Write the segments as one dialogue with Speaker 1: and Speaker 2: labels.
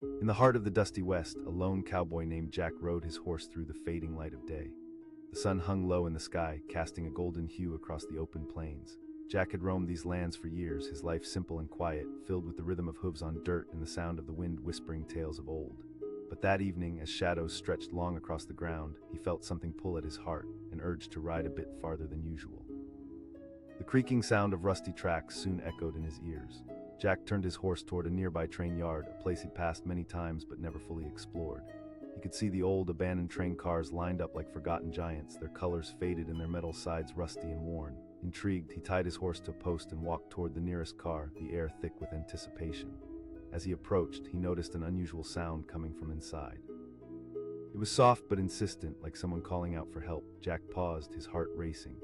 Speaker 1: In the heart of the dusty west, a lone cowboy named Jack rode his horse through the fading light of day. The sun hung low in the sky, casting a golden hue across the open plains. Jack had roamed these lands for years, his life simple and quiet, filled with the rhythm of hooves on dirt and the sound of the wind whispering tales of old. But that evening, as shadows stretched long across the ground, he felt something pull at his heart, an urge to ride a bit farther than usual. The creaking sound of rusty tracks soon echoed in his ears. Jack turned his horse toward a nearby train yard, a place he'd passed many times but never fully explored. He could see the old, abandoned train cars lined up like forgotten giants, their colors faded and their metal sides rusty and worn. Intrigued, he tied his horse to a post and walked toward the nearest car, the air thick with anticipation. As he approached, he noticed an unusual sound coming from inside. It was soft but insistent, like someone calling out for help. Jack paused, his heart racing.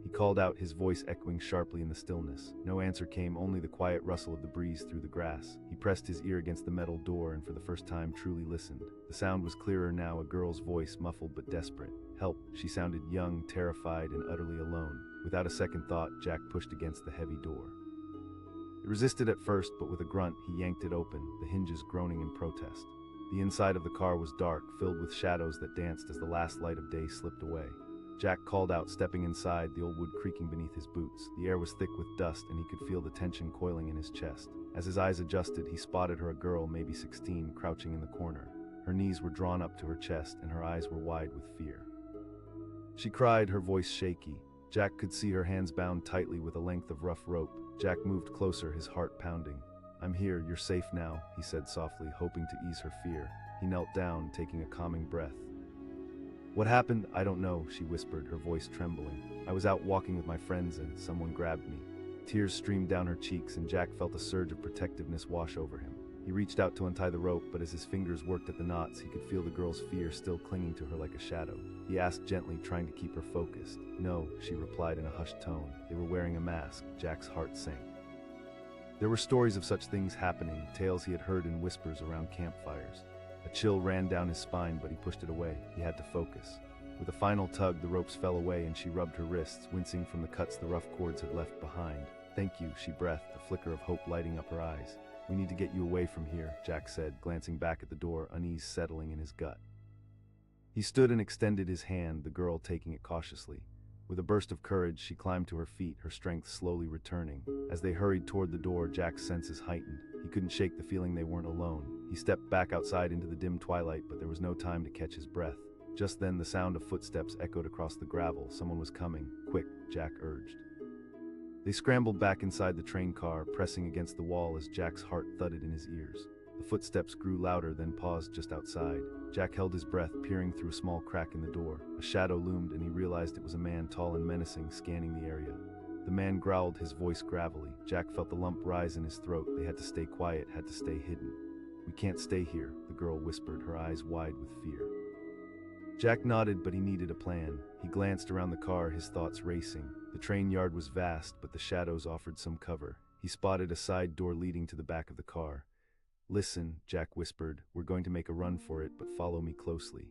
Speaker 1: He called out, his voice echoing sharply in the stillness. No answer came, only the quiet rustle of the breeze through the grass. He pressed his ear against the metal door and for the first time truly listened. The sound was clearer now, a girl's voice, muffled but desperate. "Help," she sounded, young, terrified, and utterly alone. Without a second thought, Jack pushed against the heavy door. It resisted at first, but with a grunt, he yanked it open, the hinges groaning in protest. The inside of the car was dark, filled with shadows that danced as the last light of day slipped away. Jack called out, stepping inside, the old wood creaking beneath his boots. The air was thick with dust, and he could feel the tension coiling in his chest. As his eyes adjusted, he spotted her, a girl, maybe 16, crouching in the corner. Her knees were drawn up to her chest, and her eyes were wide with fear. She cried, her voice shaky. Jack could see her hands bound tightly with a length of rough rope. Jack moved closer, his heart pounding. "I'm here, you're safe now," he said softly, hoping to ease her fear. He knelt down, taking a calming breath. "What happened? I don't know," she whispered, her voice trembling. "I was out walking with my friends and someone grabbed me." Tears streamed down her cheeks and Jack felt a surge of protectiveness wash over him. He reached out to untie the rope, but as his fingers worked at the knots, he could feel the girl's fear still clinging to her like a shadow. He asked gently, trying to keep her focused. "No," she replied in a hushed tone. "They were wearing a mask." Jack's heart sank. There were stories of such things happening, tales he had heard in whispers around campfires. A chill ran down his spine, but he pushed it away. He had to focus. With a final tug, the ropes fell away and she rubbed her wrists, wincing from the cuts the rough cords had left behind. "Thank you," she breathed, a flicker of hope lighting up her eyes. "We need to get you away from here," Jack said, glancing back at the door, unease settling in his gut. He stood and extended his hand, the girl taking it cautiously. With a burst of courage, she climbed to her feet, her strength slowly returning. As they hurried toward the door, Jack's senses heightened. He couldn't shake the feeling they weren't alone. He stepped back outside into the dim twilight, but there was no time to catch his breath. Just then, the sound of footsteps echoed across the gravel. Someone was coming. "Quick," Jack urged. They scrambled back inside the train car, pressing against the wall as Jack's heart thudded in his ears. The footsteps grew louder, then paused just outside. Jack held his breath, peering through a small crack in the door. A shadow loomed, and he realized it was a man, tall and menacing, scanning the area. The man growled, his voice gravelly. Jack felt the lump rise in his throat. They had to stay quiet, had to stay hidden. "We can't stay here," the girl whispered, her eyes wide with fear. Jack nodded, but he needed a plan. He glanced around the car, his thoughts racing. The train yard was vast, but the shadows offered some cover. He spotted a side door leading to the back of the car. "Listen," Jack whispered, "we're going to make a run for it, but follow me closely."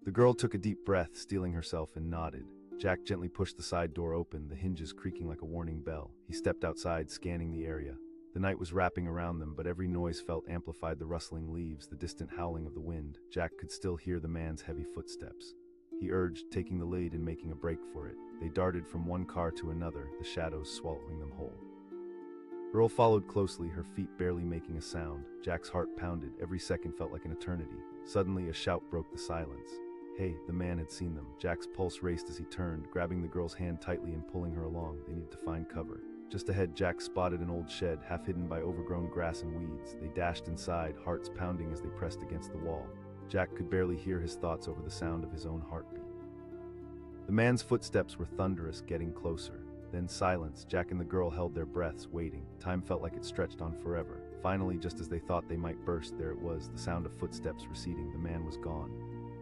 Speaker 1: The girl took a deep breath, steeling herself, and nodded. Jack gently pushed the side door open, the hinges creaking like a warning bell. He stepped outside, scanning the area. The night was wrapping around them, but every noise felt amplified, the rustling leaves, the distant howling of the wind. Jack could still hear the man's heavy footsteps. He urged, taking the lead and making a break for it. They darted from one car to another, the shadows swallowing them whole. Earl followed closely, her feet barely making a sound. Jack's heart pounded. Every second felt like an eternity. Suddenly, a shout broke the silence. "Hey!" The man had seen them. Jack's pulse raced as he turned, grabbing the girl's hand tightly and pulling her along. They needed to find cover. Just ahead, Jack spotted an old shed, half hidden by overgrown grass and weeds. They dashed inside, hearts pounding as they pressed against the wall. Jack could barely hear his thoughts over the sound of his own heartbeat. The man's footsteps were thunderous, getting closer. Then silence. Jack and the girl held their breaths, waiting. Time felt like it stretched on forever. Finally, just as they thought they might burst, there it was, the sound of footsteps receding. The man was gone.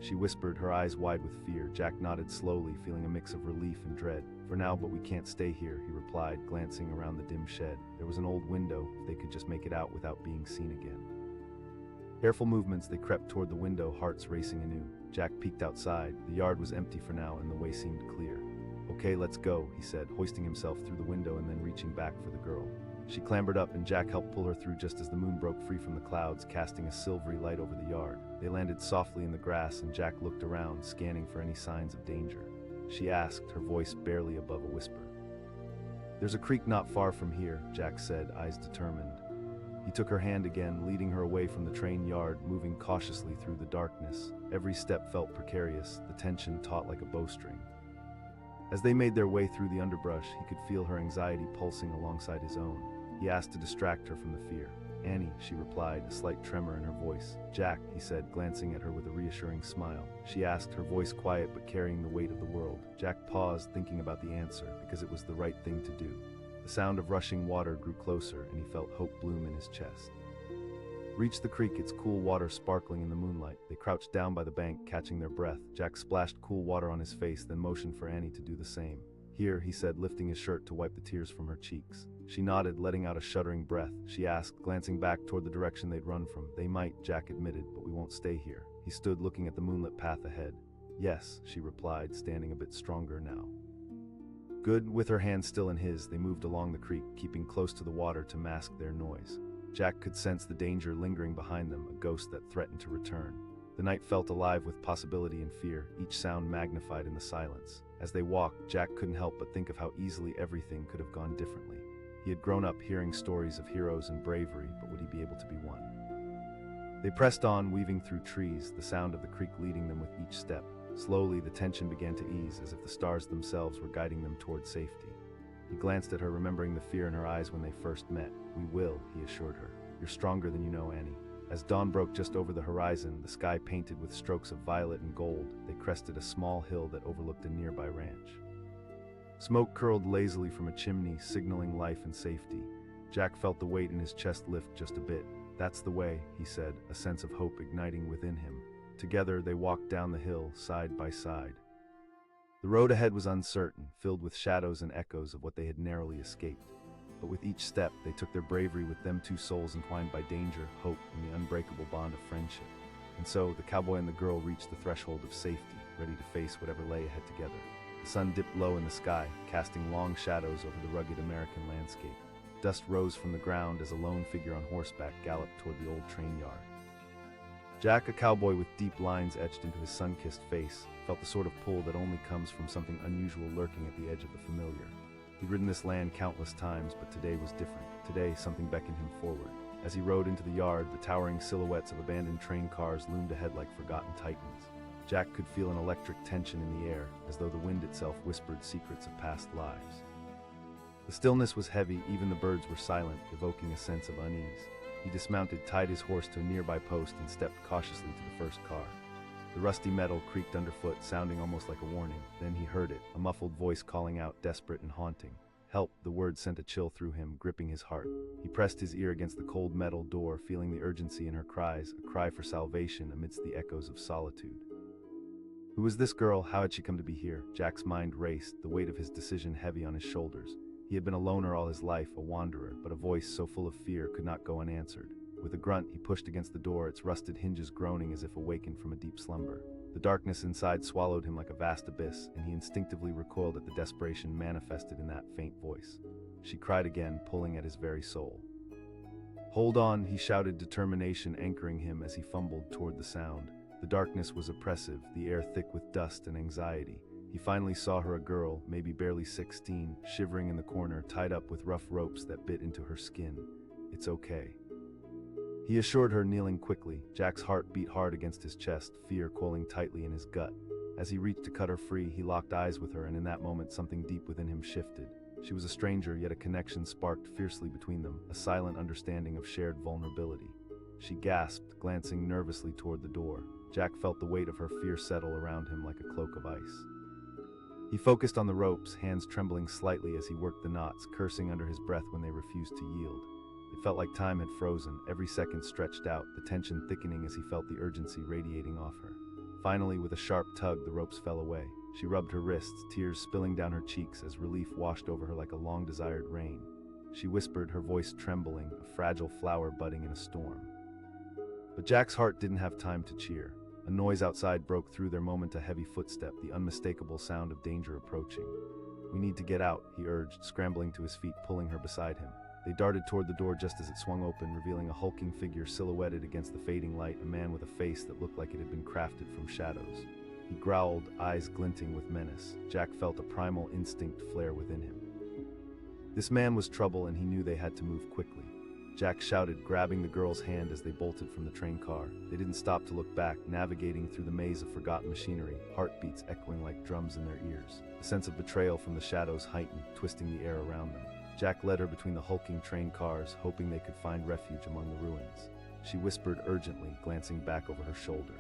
Speaker 1: She whispered, her eyes wide with fear. Jack nodded slowly, feeling a mix of relief and dread. "For now, but we can't stay here," he replied, glancing around the dim shed. There was an old window, if they could just make it out without being seen again. Careful movements, they crept toward the window, hearts racing anew. Jack peeked outside. The yard was empty for now, and the way seemed clear. "Okay, let's go," he said, hoisting himself through the window and then reaching back for the girl. She clambered up and Jack helped pull her through just as the moon broke free from the clouds, casting a silvery light over the yard. They landed softly in the grass and Jack looked around, scanning for any signs of danger. She asked, her voice barely above a whisper. "There's a creek not far from here," Jack said, eyes determined. He took her hand again, leading her away from the train yard, moving cautiously through the darkness. Every step felt precarious, the tension taut like a bowstring. As they made their way through the underbrush, he could feel her anxiety pulsing alongside his own. He asked to distract her from the fear. "Annie," she replied, a slight tremor in her voice. "Jack," he said, glancing at her with a reassuring smile. She asked, her voice quiet but carrying the weight of the world. Jack paused, thinking about the answer, because it was the right thing to do. The sound of rushing water grew closer, and he felt hope bloom in his chest. Reached the creek, its cool water sparkling in the moonlight. They crouched down by the bank, catching their breath. Jack splashed cool water on his face, then motioned for Annie to do the same. "Here," he said, lifting his shirt to wipe the tears from her cheeks. She nodded, letting out a shuddering breath. She asked, glancing back toward the direction they'd run from. "They might," Jack admitted, "but we won't stay here." He stood looking at the moonlit path ahead. "Yes," she replied, standing a bit stronger now. Good. With her hand still in his, they moved along the creek, keeping close to the water to mask their noise. Jack could sense the danger lingering behind them, a ghost that threatened to return. The night felt alive with possibility and fear, each sound magnified in the silence. As they walked, Jack couldn't help but think of how easily everything could have gone differently. He had grown up hearing stories of heroes and bravery, but would he be able to be one? They pressed on, weaving through trees, the sound of the creek leading them with each step. Slowly, the tension began to ease, as if the stars themselves were guiding them toward safety. He glanced at her, remembering the fear in her eyes when they first met. "We will," he assured her. "You're stronger than you know, Annie." As dawn broke just over the horizon, the sky painted with strokes of violet and gold, they crested a small hill that overlooked a nearby ranch. Smoke curled lazily from a chimney, signaling life and safety. Jack felt the weight in his chest lift just a bit. "That's the way," he said, a sense of hope igniting within him. Together, they walked down the hill, side by side. The road ahead was uncertain, filled with shadows and echoes of what they had narrowly escaped. But with each step, they took their bravery with them, two souls entwined by danger, hope, and the unbreakable bond of friendship. And so, the cowboy and the girl reached the threshold of safety, ready to face whatever lay ahead together. The sun dipped low in the sky, casting long shadows over the rugged American landscape. Dust rose from the ground as a lone figure on horseback galloped toward the old train yard. Jack, a cowboy with deep lines etched into his sun-kissed face, felt the sort of pull that only comes from something unusual lurking at the edge of the familiar. He'd ridden this land countless times, but today was different. Today, something beckoned him forward. As he rode into the yard, the towering silhouettes of abandoned train cars loomed ahead like forgotten titans. Jack could feel an electric tension in the air, as though the wind itself whispered secrets of past lives. The stillness was heavy, even the birds were silent, evoking a sense of unease. He dismounted, tied his horse to a nearby post, and stepped cautiously to the first car. The rusty metal creaked underfoot, sounding almost like a warning. Then he heard it, a muffled voice calling out, desperate and haunting. "Help!" The word sent a chill through him, gripping his heart. He pressed his ear against the cold metal door, feeling the urgency in her cries, a cry for salvation amidst the echoes of solitude. Who was this girl? How had she come to be here? Jack's mind raced, the weight of his decision heavy on his shoulders. He had been a loner all his life, a wanderer, but a voice so full of fear could not go unanswered. With a grunt, he pushed against the door, its rusted hinges groaning as if awakened from a deep slumber. The darkness inside swallowed him like a vast abyss, and he instinctively recoiled at the desperation manifested in that faint voice. She cried again, pulling at his very soul. "Hold on," he shouted, determination anchoring him as he fumbled toward the sound. The darkness was oppressive, the air thick with dust and anxiety. He finally saw her, a girl, maybe barely 16, shivering in the corner, tied up with rough ropes that bit into her skin. "It's okay," he assured her, kneeling quickly. Jack's heart beat hard against his chest, fear coiling tightly in his gut. As he reached to cut her free, he locked eyes with her, and in that moment something deep within him shifted. She was a stranger, yet a connection sparked fiercely between them, a silent understanding of shared vulnerability. She gasped, glancing nervously toward the door. Jack felt the weight of her fear settle around him like a cloak of ice. He focused on the ropes, hands trembling slightly as he worked the knots, cursing under his breath when they refused to yield. It felt like time had frozen, every second stretched out, the tension thickening as he felt the urgency radiating off her. Finally, with a sharp tug, the ropes fell away. She rubbed her wrists, tears spilling down her cheeks as relief washed over her like a long-desired rain. She whispered, her voice trembling, a fragile flower budding in a storm. But Jack's heart didn't have time to cheer. A noise outside broke through their moment, a heavy footstep, the unmistakable sound of danger approaching. "We need to get out," he urged, scrambling to his feet, pulling her beside him. They darted toward the door just as it swung open, revealing a hulking figure silhouetted against the fading light, a man with a face that looked like it had been crafted from shadows. He growled, eyes glinting with menace. Jack felt a primal instinct flare within him. This man was trouble, and he knew they had to move quickly. Jack shouted, grabbing the girl's hand as they bolted from the train car. They didn't stop to look back, navigating through the maze of forgotten machinery, heartbeats echoing like drums in their ears. The sense of betrayal from the shadows heightened, twisting the air around them. Jack led her between the hulking train cars, hoping they could find refuge among the ruins. She whispered urgently, glancing back over her shoulder.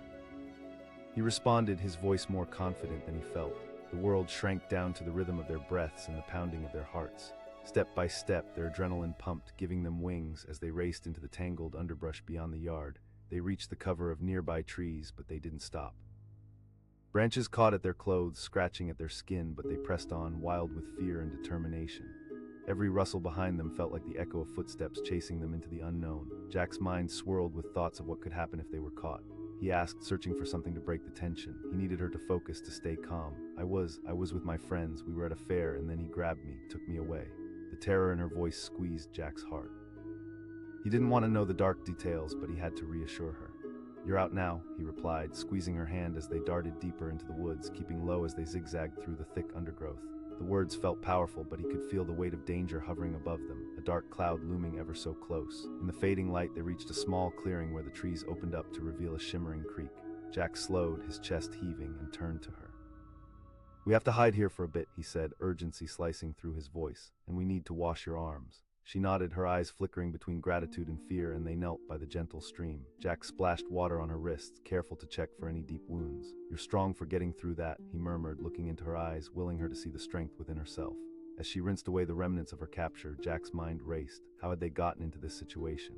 Speaker 1: He responded, his voice more confident than he felt. The world shrank down to the rhythm of their breaths and the pounding of their hearts. Step by step, their adrenaline pumped, giving them wings as they raced into the tangled underbrush beyond the yard. They reached the cover of nearby trees, but they didn't stop. Branches caught at their clothes, scratching at their skin, but they pressed on, wild with fear and determination. Every rustle behind them felt like the echo of footsteps chasing them into the unknown. Jack's mind swirled with thoughts of what could happen if they were caught. He asked, searching for something to break the tension. He needed her to focus, to stay calm. I was with my friends. We were at a fair, and then he grabbed me, took me away. The terror in her voice squeezed Jack's heart. He didn't want to know the dark details, but he had to reassure her. You're out now, he replied, squeezing her hand as they darted deeper into the woods, keeping low as they zigzagged through the thick undergrowth. The words felt powerful, but he could feel the weight of danger hovering above them, a dark cloud looming ever so close. In the fading light, they reached a small clearing where the trees opened up to reveal a shimmering creek. Jack slowed, his chest heaving, and turned to her. We have to hide here for a bit, he said, urgency slicing through his voice, and we need to wash your arms. She nodded, her eyes flickering between gratitude and fear, and they knelt by the gentle stream. Jack splashed water on her wrists, careful to check for any deep wounds. You're strong for getting through that, he murmured, looking into her eyes, willing her to see the strength within herself. As she rinsed away the remnants of her capture, Jack's mind raced. How had they gotten into this situation?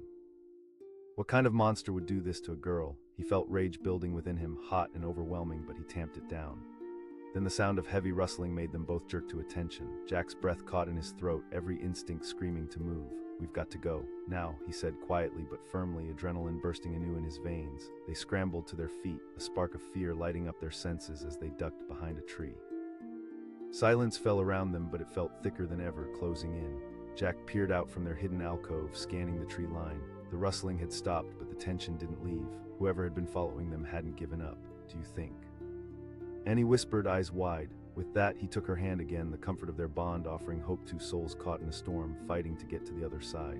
Speaker 1: What kind of monster would do this to a girl? He felt rage building within him, hot and overwhelming, but he tamped it down. Then the sound of heavy rustling made them both jerk to attention. Jack's breath caught in his throat, every instinct screaming to move. We've got to go. Now, he said quietly but firmly, adrenaline bursting anew in his veins. They scrambled to their feet, a spark of fear lighting up their senses as they ducked behind a tree. Silence fell around them, but it felt thicker than ever, closing in. Jack peered out from their hidden alcove, scanning the tree line. The rustling had stopped, but the tension didn't leave. Whoever had been following them hadn't given up. Do you think? Annie whispered, eyes wide. With that, he took her hand again, the comfort of their bond offering hope, two souls caught in a storm, fighting to get to the other side.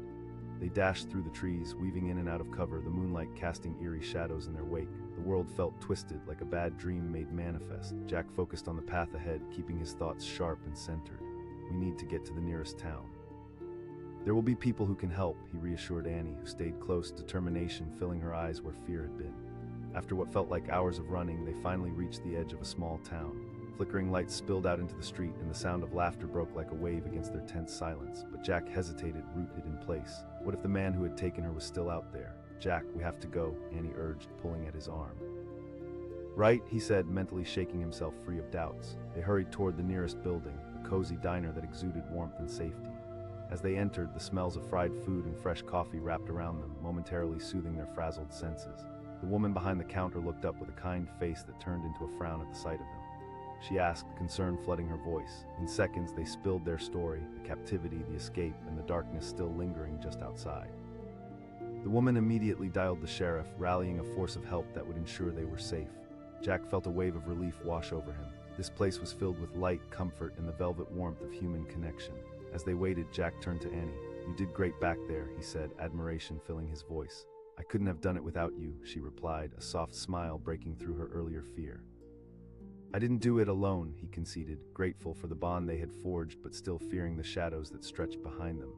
Speaker 1: They dashed through the trees, weaving in and out of cover, the moonlight casting eerie shadows in their wake. The world felt twisted, like a bad dream made manifest. Jack focused on the path ahead, keeping his thoughts sharp and centered. We need to get to the nearest town. There will be people who can help, he reassured Annie, who stayed close, determination filling her eyes where fear had been. After what felt like hours of running, they finally reached the edge of a small town. Flickering lights spilled out into the street, and the sound of laughter broke like a wave against their tense silence. But Jack hesitated, rooted in place. What if the man who had taken her was still out there? Jack, we have to go, Annie urged, pulling at his arm. Right, he said, mentally shaking himself free of doubts. They hurried toward the nearest building, a cozy diner that exuded warmth and safety. As they entered, the smells of fried food and fresh coffee wrapped around them, momentarily soothing their frazzled senses. The woman behind the counter looked up with a kind face that turned into a frown at the sight of them. She asked, concern flooding her voice. In seconds, they spilled their story, the captivity, the escape, and the darkness still lingering just outside. The woman immediately dialed the sheriff, rallying a force of help that would ensure they were safe. Jack felt a wave of relief wash over him. This place was filled with light, comfort, and the velvet warmth of human connection. As they waited, Jack turned to Annie. You did great back there, he said, admiration filling his voice. I couldn't have done it without you, she replied, a soft smile breaking through her earlier fear. I didn't do it alone, he conceded, grateful for the bond they had forged but still fearing the shadows that stretched behind them.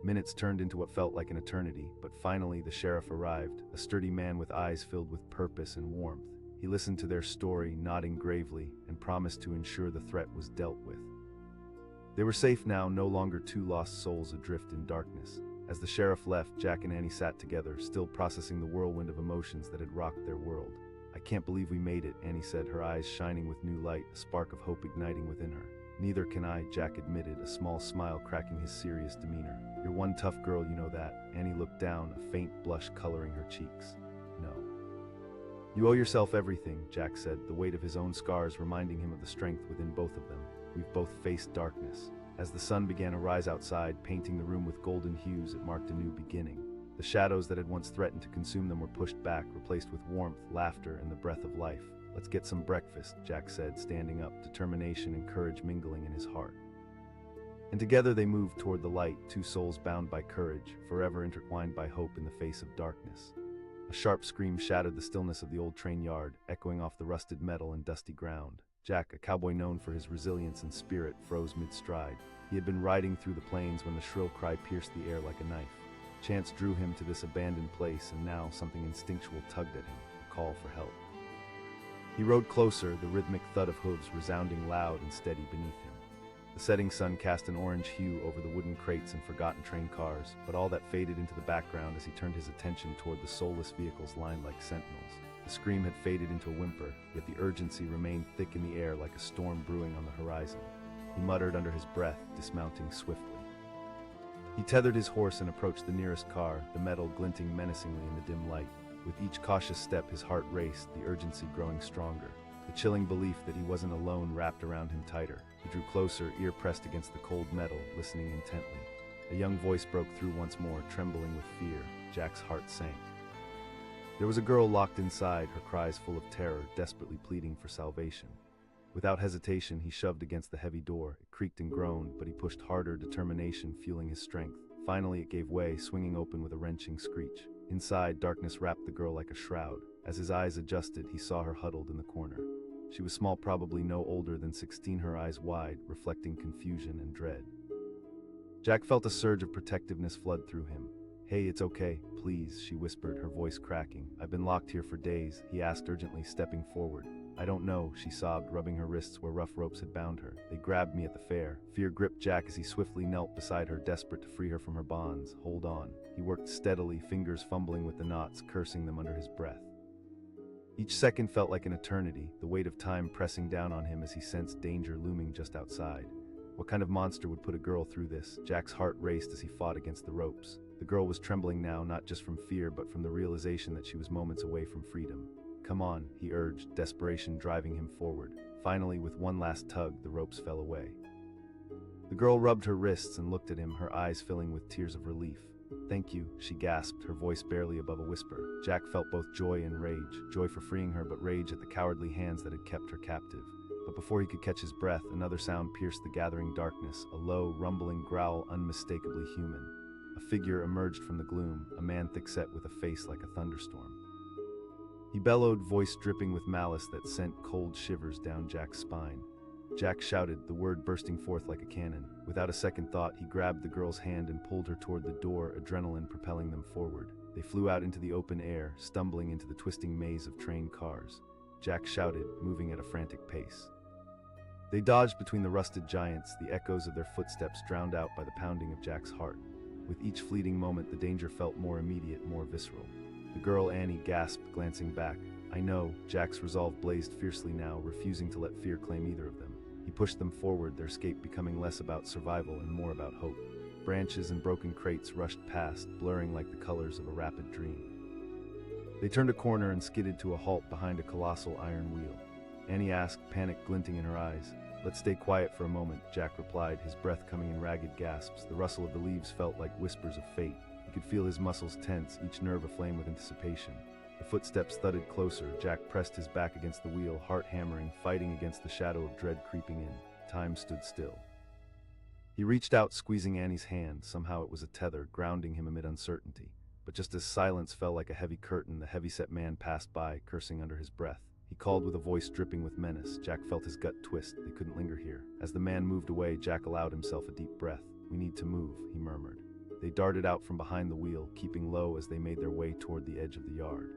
Speaker 1: Minutes turned into what felt like an eternity, but finally the sheriff arrived, a sturdy man with eyes filled with purpose and warmth. He listened to their story, nodding gravely, and promised to ensure the threat was dealt with. They were safe now, no longer two lost souls adrift in darkness. As the sheriff left, Jack and Annie sat together, still processing the whirlwind of emotions that had rocked their world. I can't believe we made it, Annie said, her eyes shining with new light, a spark of hope igniting within her. Neither can I, Jack admitted, a small smile cracking his serious demeanor. You're one tough girl, you know that. Annie looked down, a faint blush coloring her cheeks. No. You owe yourself everything, Jack said, the weight of his own scars reminding him of the strength within both of them. We've both faced darkness. As the sun began to rise outside, painting the room with golden hues, it marked a new beginning. The shadows that had once threatened to consume them were pushed back, replaced with warmth, laughter, and the breath of life. "Let's get some breakfast," Jack said, standing up, determination and courage mingling in his heart. And together they moved toward the light, two souls bound by courage, forever intertwined by hope in the face of darkness. A sharp scream shattered the stillness of the old train yard, echoing off the rusted metal and dusty ground. Jack, a cowboy known for his resilience and spirit, froze mid-stride. He had been riding through the plains when the shrill cry pierced the air like a knife. Chance drew him to this abandoned place, and now something instinctual tugged at him, a call for help. He rode closer, the rhythmic thud of hooves resounding loud and steady beneath him. The setting sun cast an orange hue over the wooden crates and forgotten train cars, but all that faded into the background as he turned his attention toward the soulless vehicles lined like sentinels. The scream had faded into a whimper, yet the urgency remained thick in the air like a storm brewing on the horizon. He muttered under his breath, dismounting swiftly. He tethered his horse and approached the nearest car, the metal glinting menacingly in the dim light. With each cautious step, his heart raced, the urgency growing stronger. The chilling belief that he wasn't alone wrapped around him tighter. He drew closer, ear pressed against the cold metal, listening intently. A young voice broke through once more, trembling with fear. Jack's heart sank. There was a girl locked inside, her cries full of terror, desperately pleading for salvation. Without hesitation, he shoved against the heavy door. It creaked and groaned, but he pushed harder, determination fueling his strength. Finally, it gave way, swinging open with a wrenching screech. Inside, darkness wrapped the girl like a shroud. As his eyes adjusted, he saw her huddled in the corner. She was small, probably no older than 16, her eyes wide, reflecting confusion and dread. Jack felt a surge of protectiveness flood through him. "Hey, it's okay, please," she whispered, her voice cracking. "I've been locked here for days," he asked urgently, stepping forward. "I don't know," she sobbed, rubbing her wrists where rough ropes had bound her. "They grabbed me at the fair." Fear gripped Jack as he swiftly knelt beside her, desperate to free her from her bonds. "Hold on." He worked steadily, fingers fumbling with the knots, cursing them under his breath. Each second felt like an eternity, the weight of time pressing down on him as he sensed danger looming just outside. What kind of monster would put a girl through this? Jack's heart raced as he fought against the ropes. The girl was trembling now, not just from fear, but from the realization that she was moments away from freedom. "Come on," he urged, desperation driving him forward. Finally, with one last tug, the ropes fell away. The girl rubbed her wrists and looked at him, her eyes filling with tears of relief. "Thank you," she gasped, her voice barely above a whisper. Jack felt both joy and rage, joy for freeing her, but rage at the cowardly hands that had kept her captive. But before he could catch his breath, another sound pierced the gathering darkness, a low, rumbling growl unmistakably human. A figure emerged from the gloom, a man thick-set with a face like a thunderstorm. He bellowed, voice dripping with malice that sent cold shivers down Jack's spine. Jack shouted, the word bursting forth like a cannon. Without a second thought, he grabbed the girl's hand and pulled her toward the door, adrenaline propelling them forward. They flew out into the open air, stumbling into the twisting maze of train cars. Jack shouted, moving at a frantic pace. They dodged between the rusted giants, the echoes of their footsteps drowned out by the pounding of Jack's heart. With each fleeting moment, the danger felt more immediate, more visceral. The girl Annie gasped, glancing back. "I know." Jack's resolve blazed fiercely now, refusing to let fear claim either of them. He pushed them forward, their escape becoming less about survival and more about hope. Branches and broken crates rushed past, blurring like the colors of a rapid dream. They turned a corner and skidded to a halt behind a colossal iron wheel. Annie asked, panic glinting in her eyes. "Let's stay quiet for a moment," Jack replied, his breath coming in ragged gasps. The rustle of the leaves felt like whispers of fate. He could feel his muscles tense, each nerve aflame with anticipation. The footsteps thudded closer. Jack pressed his back against the wheel, heart hammering, fighting against the shadow of dread creeping in. Time stood still. He reached out, squeezing Annie's hand. Somehow it was a tether, grounding him amid uncertainty. But just as silence fell like a heavy curtain, the heavy-set man passed by, cursing under his breath. He called with a voice dripping with menace. Jack felt his gut twist. They couldn't linger here. As the man moved away, Jack allowed himself a deep breath. "We need to move," he murmured. They darted out from behind the wheel, keeping low as they made their way toward the edge of the yard.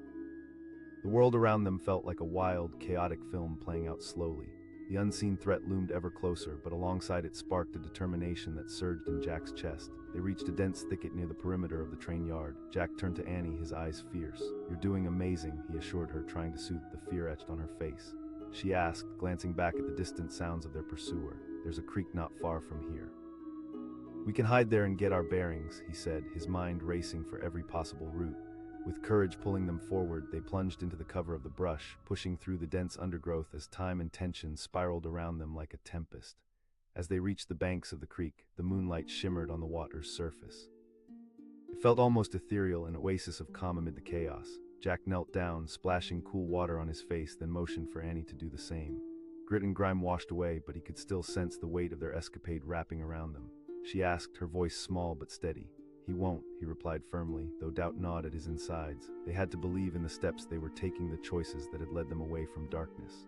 Speaker 1: The world around them felt like a wild, chaotic film playing out slowly. The unseen threat loomed ever closer, but alongside it sparked a determination that surged in Jack's chest. They reached a dense thicket near the perimeter of the train yard. Jack turned to Annie, his eyes fierce. "You're doing amazing," he assured her, trying to soothe the fear etched on her face. She asked, glancing back at the distant sounds of their pursuer. "There's a creek not far from here." "We can hide there and get our bearings," he said, his mind racing for every possible route. With courage pulling them forward, they plunged into the cover of the brush, pushing through the dense undergrowth as time and tension spiraled around them like a tempest. As they reached the banks of the creek, the moonlight shimmered on the water's surface. It felt almost ethereal, an oasis of calm amid the chaos. Jack knelt down, splashing cool water on his face, then motioned for Annie to do the same. Grit and grime washed away, but he could still sense the weight of their escapade wrapping around them. She asked, her voice small but steady. "He won't," he replied firmly, though doubt gnawed at his insides. They had to believe in the steps they were taking, the choices that had led them away from darkness.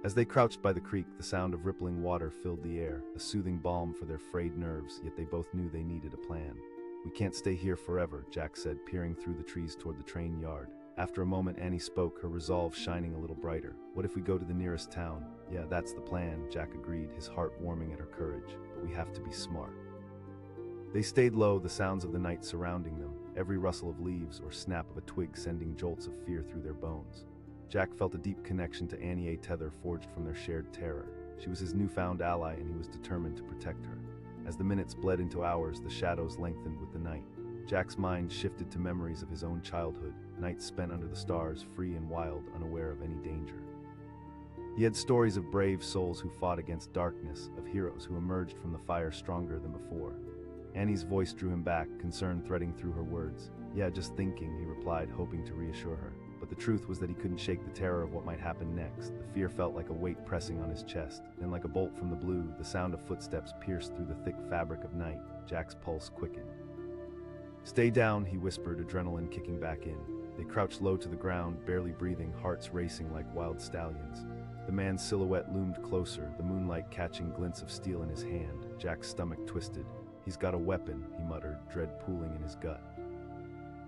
Speaker 1: As they crouched by the creek, the sound of rippling water filled the air, a soothing balm for their frayed nerves, yet they both knew they needed a plan. "We can't stay here forever," Jack said, peering through the trees toward the train yard. After a moment, Annie spoke, her resolve shining a little brighter. "What if we go to the nearest town?" "Yeah, that's the plan," Jack agreed, his heart warming at her courage. "But we have to be smart." They stayed low, the sounds of the night surrounding them, every rustle of leaves or snap of a twig sending jolts of fear through their bones. Jack felt a deep connection to Annie, a tether forged from their shared terror. She was his newfound ally, and he was determined to protect her. As the minutes bled into hours, the shadows lengthened with the night. Jack's mind shifted to memories of his own childhood, nights spent under the stars, free and wild, unaware of any danger. He had stories of brave souls who fought against darkness, of heroes who emerged from the fire stronger than before. Annie's voice drew him back, concern threading through her words. "Yeah, just thinking," he replied, hoping to reassure her. But the truth was that he couldn't shake the terror of what might happen next. The fear felt like a weight pressing on his chest. Then, like a bolt from the blue, the sound of footsteps pierced through the thick fabric of night. Jack's pulse quickened. "Stay down," he whispered, adrenaline kicking back in. They crouched low to the ground, barely breathing, hearts racing like wild stallions. The man's silhouette loomed closer, the moonlight catching glints of steel in his hand. Jack's stomach twisted. "He's got a weapon," he muttered, dread pooling in his gut.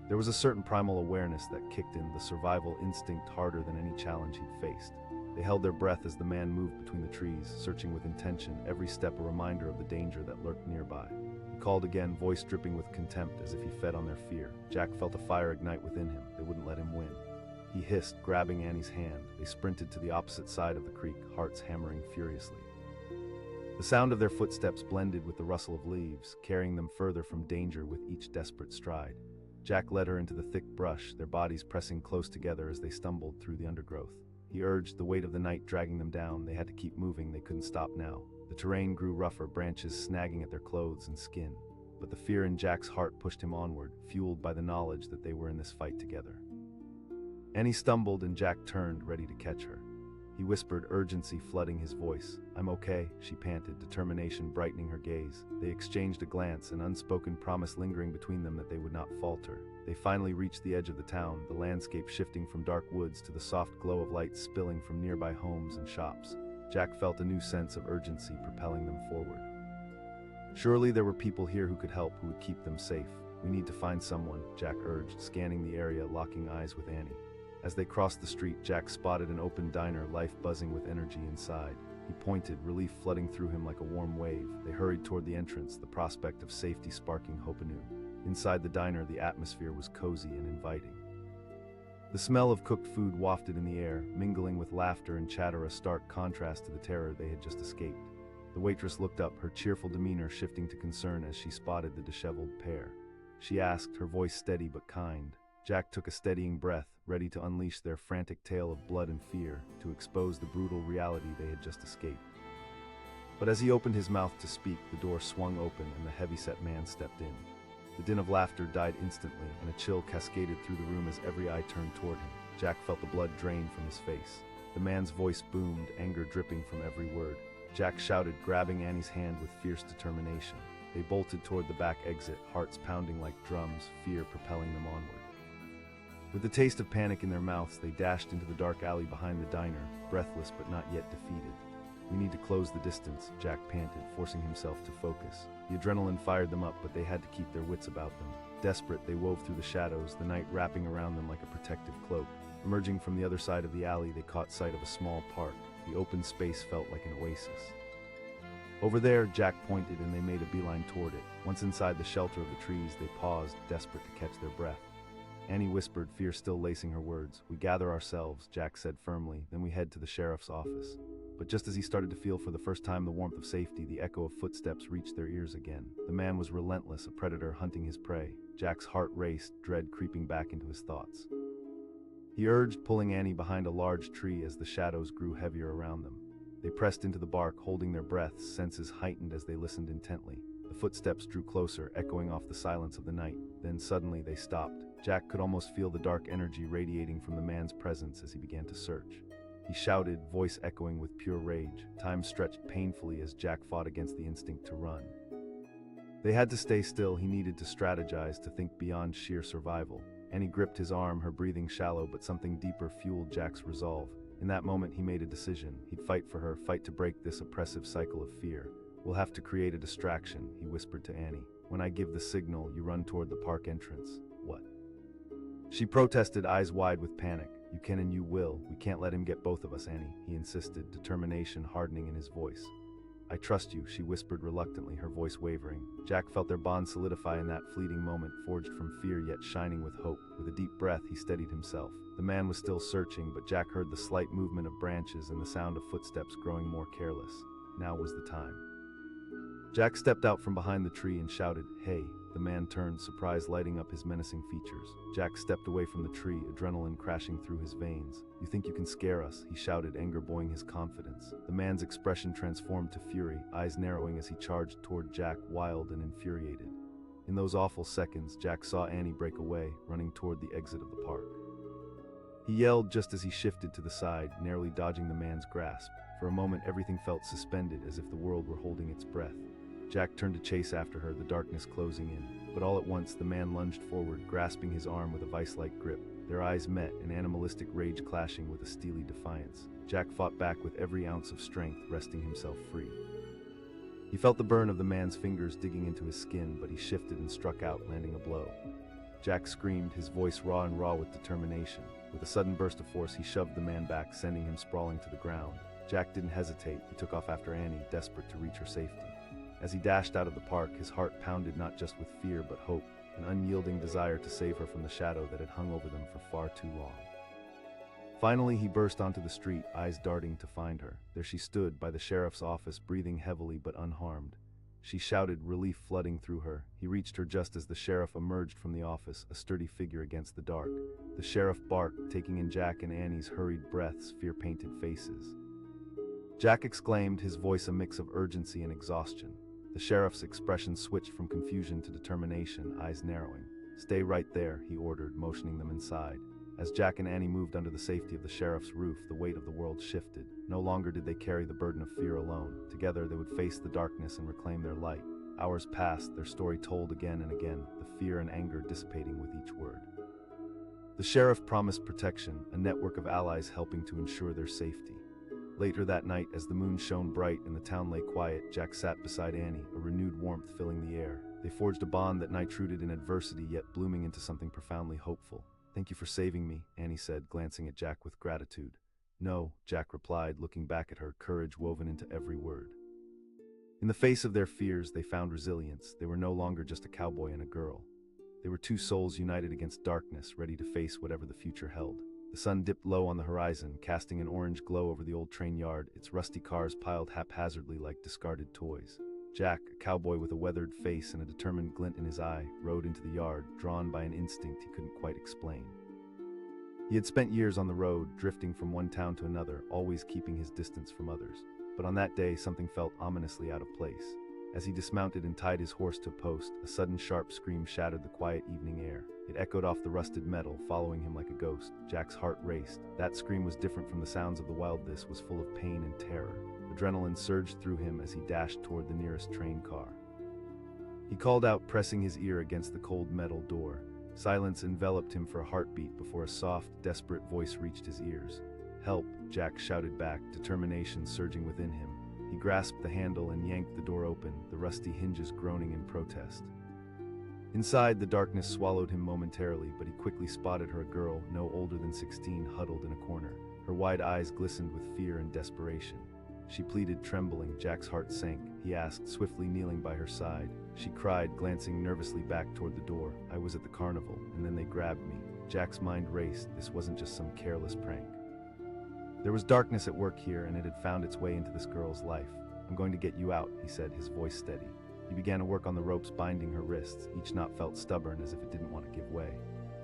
Speaker 1: There was a certain primal awareness that kicked in, the survival instinct harder than any challenge he'd faced. They held their breath as the man moved between the trees, searching with intention, every step a reminder of the danger that lurked nearby. He called again, voice dripping with contempt as if he fed on their fear. Jack felt a fire ignite within him. They wouldn't let him win. He hissed, grabbing Annie's hand. They sprinted to the opposite side of the creek, hearts hammering furiously. The sound of their footsteps blended with the rustle of leaves, carrying them further from danger with each desperate stride. Jack led her into the thick brush, their bodies pressing close together as they stumbled through the undergrowth. He urged, the weight of the night dragging them down. They had to keep moving, they couldn't stop now. The terrain grew rougher, branches snagging at their clothes and skin. But the fear in Jack's heart pushed him onward, fueled by the knowledge that they were in this fight together. Annie stumbled and Jack turned, ready to catch her. He whispered, urgency flooding his voice. "I'm okay," she panted, determination brightening her gaze. They exchanged a glance, an unspoken promise lingering between them that they would not falter. They finally reached the edge of the town, the landscape shifting from dark woods to the soft glow of light spilling from nearby homes and shops. Jack felt a new sense of urgency propelling them forward. Surely there were people here who could help, who would keep them safe. "We need to find someone," Jack urged, scanning the area, locking eyes with Annie. As they crossed the street, Jack spotted an open diner, life buzzing with energy inside. He pointed, relief flooding through him like a warm wave. They hurried toward the entrance, the prospect of safety sparking hope anew. Inside the diner, the atmosphere was cozy and inviting. The smell of cooked food wafted in the air, mingling with laughter and chatter, a stark contrast to the terror they had just escaped. The waitress looked up, her cheerful demeanor shifting to concern as she spotted the disheveled pair. She asked, her voice steady but kind. Jack took a steadying breath, ready to unleash their frantic tale of blood and fear, to expose the brutal reality they had just escaped. But as he opened his mouth to speak, the door swung open and the heavy-set man stepped in. The din of laughter died instantly, and a chill cascaded through the room as every eye turned toward him. Jack felt the blood drain from his face. The man's voice boomed, anger dripping from every word. Jack shouted, grabbing Annie's hand with fierce determination. They bolted toward the back exit, hearts pounding like drums, fear propelling them onward. With the taste of panic in their mouths, they dashed into the dark alley behind the diner, breathless but not yet defeated. "We need to close the distance," Jack panted, forcing himself to focus. The adrenaline fired them up, but they had to keep their wits about them. Desperate, they wove through the shadows, the night wrapping around them like a protective cloak. Emerging from the other side of the alley, they caught sight of a small park. The open space felt like an oasis. "Over there," Jack pointed, and they made a beeline toward it. Once inside the shelter of the trees, they paused, desperate to catch their breath. Annie whispered, fear still lacing her words. "We gather ourselves," Jack said firmly, "then we head to the sheriff's office." But just as he started to feel for the first time the warmth of safety, the echo of footsteps reached their ears again. The man was relentless, a predator hunting his prey. Jack's heart raced, dread creeping back into his thoughts. He urged, pulling Annie behind a large tree as the shadows grew heavier around them. They pressed into the bark, holding their breaths, senses heightened as they listened intently. The footsteps drew closer, echoing off the silence of the night. Then suddenly they stopped. Jack could almost feel the dark energy radiating from the man's presence as he began to search. He shouted, voice echoing with pure rage. Time stretched painfully as Jack fought against the instinct to run. They had to stay still. He needed to strategize, to think beyond sheer survival. Annie gripped his arm, her breathing shallow, but something deeper fueled Jack's resolve. In that moment, he made a decision. He'd fight for her, fight to break this oppressive cycle of fear. We'll have to create a distraction, he whispered to Annie. When I give the signal, you run toward the park entrance. What? She protested, eyes wide with panic. You can and you will. We can't let him get both of us, Annie, he insisted, determination hardening in his voice. I trust you, she whispered reluctantly, her voice wavering. Jack felt their bond solidify in that fleeting moment, forged from fear yet shining with hope. With a deep breath, he steadied himself. The man was still searching, but Jack heard the slight movement of branches and the sound of footsteps growing more careless. Now was the time. Jack stepped out from behind the tree and shouted, "Hey!" The man turned, surprise lighting up his menacing features. Jack stepped away from the tree, adrenaline crashing through his veins. "You think you can scare us?" he shouted, anger buoying his confidence. The man's expression transformed to fury, eyes narrowing as he charged toward Jack, wild and infuriated. In those awful seconds, Jack saw Annie break away, running toward the exit of the park. He yelled just as he shifted to the side, narrowly dodging the man's grasp. For a moment, everything felt suspended, as if the world were holding its breath. Jack turned to chase after her, the darkness closing in. But all at once, the man lunged forward, grasping his arm with a vice-like grip. Their eyes met, an animalistic rage clashing with a steely defiance. Jack fought back with every ounce of strength, wresting himself free. He felt the burn of the man's fingers digging into his skin, but he shifted and struck out, landing a blow. Jack screamed, his voice raw with determination. With a sudden burst of force, he shoved the man back, sending him sprawling to the ground. Jack didn't hesitate. He took off after Annie, desperate to reach her safety. As he dashed out of the park, his heart pounded not just with fear but hope, an unyielding desire to save her from the shadow that had hung over them for far too long. Finally, he burst onto the street, eyes darting to find her. There she stood, by the sheriff's office, breathing heavily but unharmed. She shouted, relief flooding through her. He reached her just as the sheriff emerged from the office, a sturdy figure against the dark. The sheriff barked, taking in Jack and Annie's hurried breaths, fear-painted faces. Jack exclaimed, his voice a mix of urgency and exhaustion. The sheriff's expression switched from confusion to determination, eyes narrowing. "Stay right there," he ordered, motioning them inside. As Jack and Annie moved under the safety of the sheriff's roof, the weight of the world shifted. No longer did they carry the burden of fear alone. Together, they would face the darkness and reclaim their light. Hours passed, their story told again and again, the fear and anger dissipating with each word. The sheriff promised protection, a network of allies helping to ensure their safety. Later that night, as the moon shone bright and the town lay quiet, Jack sat beside Annie, a renewed warmth filling the air. They forged a bond that night rooted in adversity, yet blooming into something profoundly hopeful. "Thank you for saving me," Annie said, glancing at Jack with gratitude. "No," Jack replied, looking back at her, courage woven into every word. In the face of their fears, they found resilience. They were no longer just a cowboy and a girl. They were two souls united against darkness, ready to face whatever the future held. The sun dipped low on the horizon, casting an orange glow over the old train yard, its rusty cars piled haphazardly like discarded toys. Jack, a cowboy with a weathered face and a determined glint in his eye, rode into the yard, drawn by an instinct he couldn't quite explain. He had spent years on the road, drifting from one town to another, always keeping his distance from others. But on that day, something felt ominously out of place. As he dismounted and tied his horse to a post, a sudden sharp scream shattered the quiet evening air. It echoed off the rusted metal, following him like a ghost. Jack's heart raced. That scream was different from the sounds of the wilderness, was full of pain and terror. Adrenaline surged through him as he dashed toward the nearest train car. He called out, pressing his ear against the cold metal door. Silence enveloped him for a heartbeat before a soft, desperate voice reached his ears. "Help," Jack shouted back, determination surging within him. He grasped the handle and yanked the door open, the rusty hinges groaning in protest. Inside, the darkness swallowed him momentarily, but he quickly spotted her, a girl, no older than 16, huddled in a corner. Her wide eyes glistened with fear and desperation. She pleaded, trembling. Jack's heart sank. He asked, swiftly kneeling by her side. She cried, glancing nervously back toward the door. "I was at the carnival, and then they grabbed me." Jack's mind raced. This wasn't just some careless prank. There was darkness at work here, and it had found its way into this girl's life. "I'm going to get you out," he said, his voice steady. He began to work on the ropes binding her wrists. Each knot felt stubborn, as if it didn't want to give way.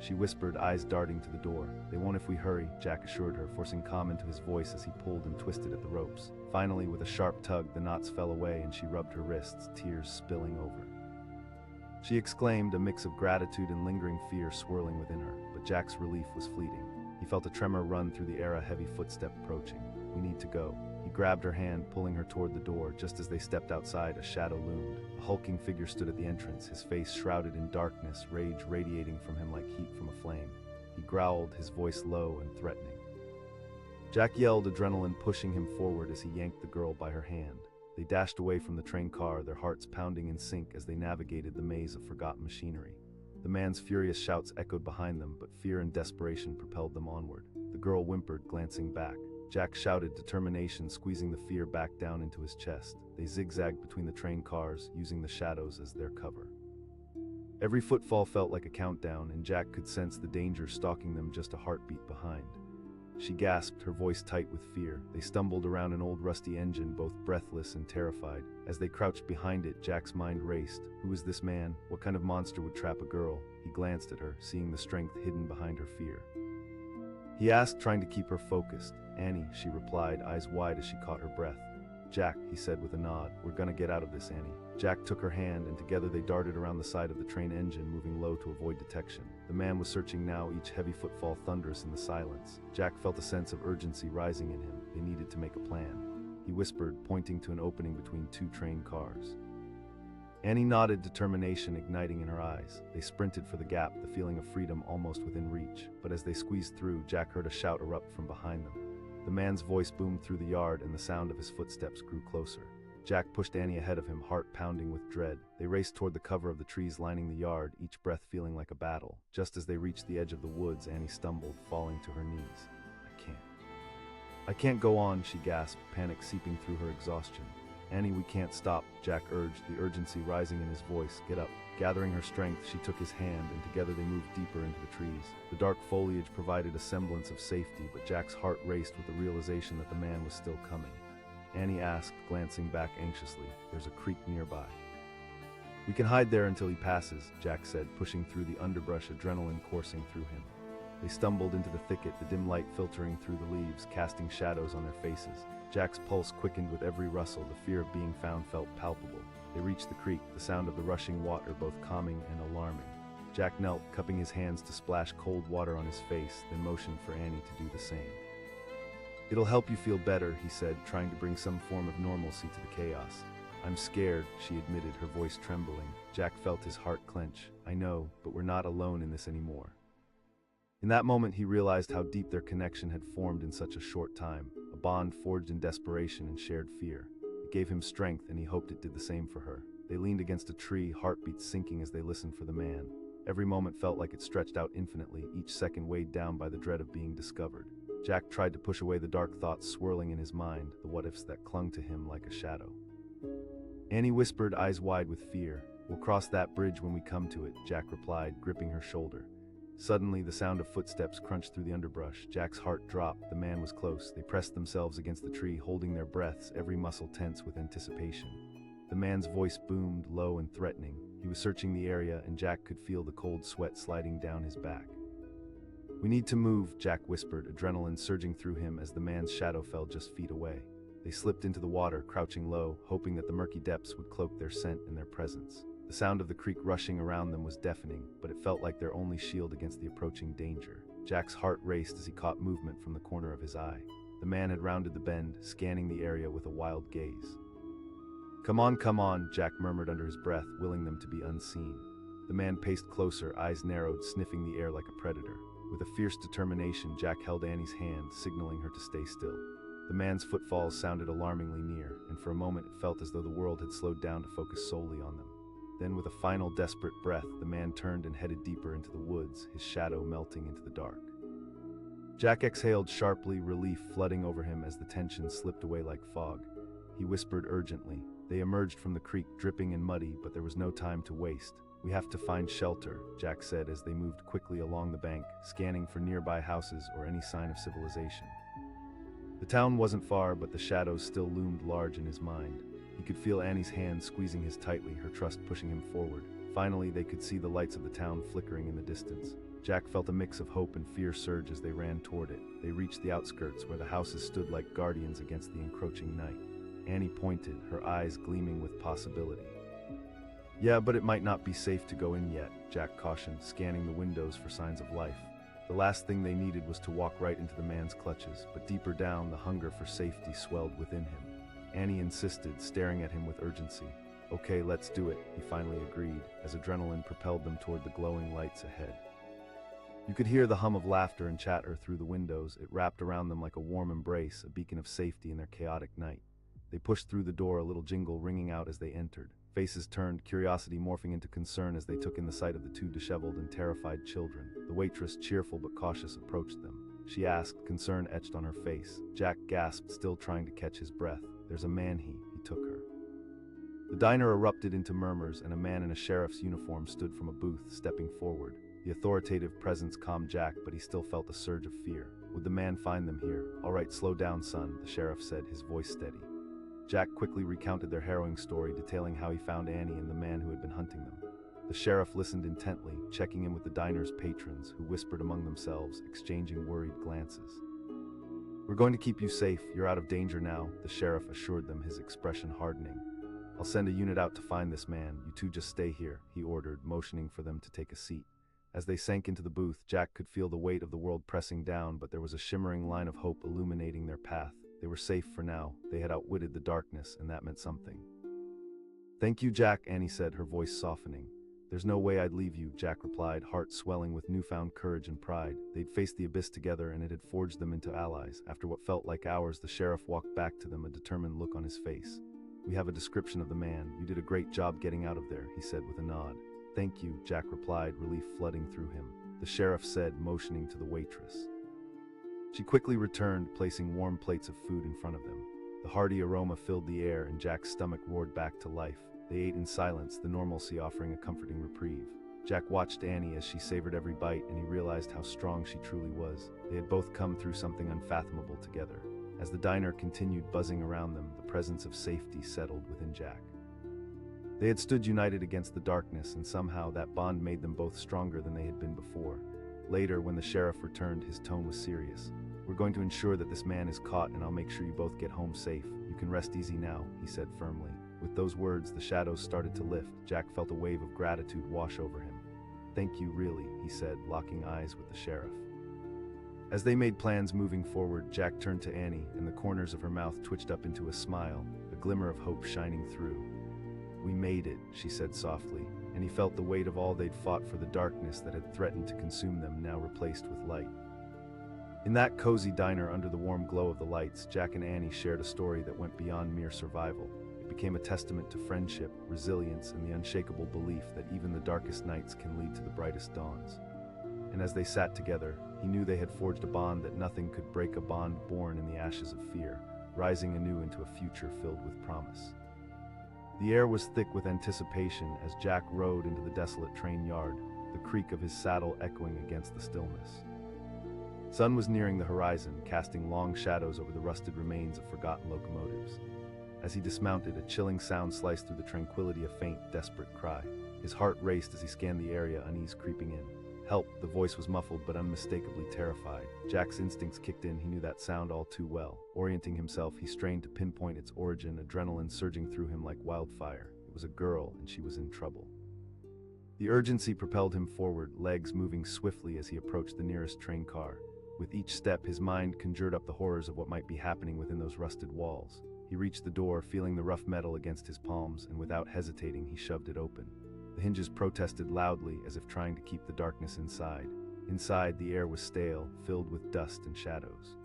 Speaker 1: she whispered, eyes darting to the door. "They won't if we hurry," Jack assured her, forcing calm into his voice as he pulled and twisted at the ropes. Finally, with a sharp tug, the knots fell away and she rubbed her wrists, tears spilling over. She exclaimed, a mix of gratitude and lingering fear swirling within her, but Jack's relief was fleeting. He felt a tremor run through the air, a heavy footstep approaching. "We need to go." He grabbed her hand, pulling her toward the door. Just as they stepped outside, a shadow loomed. A hulking figure stood at the entrance, his face shrouded in darkness, rage radiating from him like heat from a flame. He growled, his voice low and threatening. Jack yelled, adrenaline pushing him forward as he yanked the girl by her hand. They dashed away from the train car, their hearts pounding in sync as they navigated the maze of forgotten machinery. The man's furious shouts echoed behind them, but fear and desperation propelled them onward. The girl whimpered, glancing back. Jack shouted, determination squeezing the fear back down into his chest. They zigzagged between the train cars, using the shadows as their cover. Every footfall felt like a countdown, and Jack could sense the danger stalking them just a heartbeat behind. She gasped, her voice tight with fear. They stumbled around an old rusty engine, both breathless and terrified. As they crouched behind it, Jack's mind raced. Who was this man? What kind of monster would trap a girl? He glanced at her, seeing the strength hidden behind her fear. He asked, trying to keep her focused. "Annie," she replied, eyes wide as she caught her breath. "Jack," he said with a nod. "We're gonna get out of this, Annie." Jack took her hand, and together they darted around the side of the train engine, moving low to avoid detection. The man was searching now, each heavy footfall thunderous in the silence. Jack felt a sense of urgency rising in him. They needed to make a plan. He whispered, pointing to an opening between two train cars. Annie nodded, determination igniting in her eyes. They sprinted for the gap, the feeling of freedom almost within reach. But as they squeezed through, Jack heard a shout erupt from behind them. The man's voice boomed through the yard, and the sound of his footsteps grew closer. Jack pushed Annie ahead of him, heart pounding with dread. They raced toward the cover of the trees lining the yard, each breath feeling like a battle. Just as they reached the edge of the woods, Annie stumbled, falling to her knees. I can't go on," she gasped, panic seeping through her exhaustion. "Annie, we can't stop," Jack urged, the urgency rising in his voice. "Get up." Gathering her strength, she took his hand, and together they moved deeper into the trees. The dark foliage provided a semblance of safety, but Jack's heart raced with the realization that the man was still coming. Annie asked, glancing back anxiously. "There's a creek nearby." "We can hide there until he passes," Jack said, pushing through the underbrush, adrenaline coursing through him. They stumbled into the thicket, the dim light filtering through the leaves, casting shadows on their faces. Jack's pulse quickened with every rustle, the fear of being found felt palpable. They reached the creek, the sound of the rushing water both calming and alarming. Jack knelt, cupping his hands to splash cold water on his face, then motioned for Annie to do the same. "It'll help you feel better," he said, trying to bring some form of normalcy to the chaos. "I'm scared," she admitted, her voice trembling. Jack felt his heart clench. "I know, but we're not alone in this anymore." In that moment, he realized how deep their connection had formed in such a short time, a bond forged in desperation and shared fear. It gave him strength, and he hoped it did the same for her. They leaned against a tree, heartbeats sinking as they listened for the man. Every moment felt like it stretched out infinitely, each second weighed down by the dread of being discovered. Jack tried to push away the dark thoughts swirling in his mind, the what-ifs that clung to him like a shadow. Annie whispered, eyes wide with fear. "We'll cross that bridge when we come to it," Jack replied, gripping her shoulder. Suddenly, the sound of footsteps crunched through the underbrush. Jack's heart dropped. The man was close. They pressed themselves against the tree, holding their breaths, every muscle tense with anticipation. The man's voice boomed, low and threatening. He was searching the area, and Jack could feel the cold sweat sliding down his back. "We need to move," Jack whispered, adrenaline surging through him as the man's shadow fell just feet away. They slipped into the water, crouching low, hoping that the murky depths would cloak their scent and their presence. The sound of the creek rushing around them was deafening, but it felt like their only shield against the approaching danger. Jack's heart raced as he caught movement from the corner of his eye. The man had rounded the bend, scanning the area with a wild gaze. Come on," Jack murmured under his breath, willing them to be unseen. The man paced closer, eyes narrowed, sniffing the air like a predator. With a fierce determination, Jack held Annie's hand, signaling her to stay still. The man's footfalls sounded alarmingly near, and for a moment it felt as though the world had slowed down to focus solely on them. Then, with a final desperate breath, the man turned and headed deeper into the woods, his shadow melting into the dark. Jack exhaled sharply, relief flooding over him as the tension slipped away like fog. He whispered urgently. They emerged from the creek, dripping and muddy, but there was no time to waste. "We have to find shelter," Jack said as they moved quickly along the bank, scanning for nearby houses or any sign of civilization. The town wasn't far, but the shadows still loomed large in his mind. He could feel Annie's hand squeezing his tightly, her trust pushing him forward. Finally, they could see the lights of the town flickering in the distance. Jack felt a mix of hope and fear surge as they ran toward it. They reached the outskirts, where the houses stood like guardians against the encroaching night. Annie pointed, her eyes gleaming with possibility. "Yeah, but it might not be safe to go in yet," Jack cautioned, scanning the windows for signs of life. The last thing they needed was to walk right into the man's clutches, but deeper down, the hunger for safety swelled within him. Annie insisted, staring at him with urgency. "Okay, let's do it," he finally agreed, as adrenaline propelled them toward the glowing lights ahead. You could hear the hum of laughter and chatter through the windows. It wrapped around them like a warm embrace, a beacon of safety in their chaotic night. They pushed through the door, a little jingle ringing out as they entered. Faces turned, curiosity morphing into concern as they took in the sight of the two disheveled and terrified children. The waitress, cheerful but cautious, approached them. She asked, concern etched on her face. Jack gasped, still trying to catch his breath. "There's a man," he took her. The diner erupted into murmurs, and a man in a sheriff's uniform stood from a booth, stepping forward. The authoritative presence calmed Jack, but he still felt a surge of fear. Would the man find them here? "All right, slow down, son," the sheriff said, his voice steady. Jack quickly recounted their harrowing story, detailing how he found Annie and the man who had been hunting them. The sheriff listened intently, checking in with the diner's patrons, who whispered among themselves, exchanging worried glances. "We're going to keep you safe. You're out of danger now," the sheriff assured them, his expression hardening. "I'll send a unit out to find this man. You two just stay here," he ordered, motioning for them to take a seat. As they sank into the booth, Jack could feel the weight of the world pressing down, but there was a shimmering line of hope illuminating their path. They were safe for now. They had outwitted the darkness, and that meant something. "Thank you, Jack," Annie said, her voice softening. "There's no way I'd leave you," Jack replied, heart swelling with newfound courage and pride. They'd faced the abyss together, and it had forged them into allies. After what felt like hours, the sheriff walked back to them, a determined look on his face. "We have a description of the man. You did a great job getting out of there," he said with a nod. "Thank you," Jack replied, relief flooding through him. The sheriff said, motioning to the waitress. She quickly returned, placing warm plates of food in front of them. The hearty aroma filled the air, and Jack's stomach roared back to life. They ate in silence, the normalcy offering a comforting reprieve. Jack watched Annie as she savored every bite, and he realized how strong she truly was. They had both come through something unfathomable together. As the diner continued buzzing around them, the presence of safety settled within Jack. They had stood united against the darkness, and somehow that bond made them both stronger than they had been before. Later, when the sheriff returned, his tone was serious. "We're going to ensure that this man is caught, and I'll make sure you both get home safe. You can rest easy now," he said firmly. With those words, the shadows started to lift. Jack felt a wave of gratitude wash over him. "Thank you, really," he said, locking eyes with the sheriff. As they made plans moving forward, Jack turned to Annie, and the corners of her mouth twitched up into a smile, a glimmer of hope shining through. "We made it," she said softly, and he felt the weight of all they'd fought for, the darkness that had threatened to consume them, now replaced with light. In that cozy diner under the warm glow of the lights, Jack and Annie shared a story that went beyond mere survival. It became a testament to friendship, resilience, and the unshakable belief that even the darkest nights can lead to the brightest dawns. And as they sat together, he knew they had forged a bond that nothing could break, a bond born in the ashes of fear, rising anew into a future filled with promise. The air was thick with anticipation as Jack rode into the desolate train yard, the creak of his saddle echoing against the stillness. Sun was nearing the horizon, casting long shadows over the rusted remains of forgotten locomotives. As he dismounted, a chilling sound sliced through the tranquility, a faint, desperate cry. His heart raced as he scanned the area, unease creeping in. "Help!" The voice was muffled but unmistakably terrified. Jack's instincts kicked in, he knew that sound all too well. Orienting himself, he strained to pinpoint its origin, adrenaline surging through him like wildfire. It was a girl, and she was in trouble. The urgency propelled him forward, legs moving swiftly as he approached the nearest train car. With each step, his mind conjured up the horrors of what might be happening within those rusted walls. He reached the door, feeling the rough metal against his palms, and without hesitating, he shoved it open. The hinges protested loudly, as if trying to keep the darkness inside. Inside, the air was stale, filled with dust and shadows.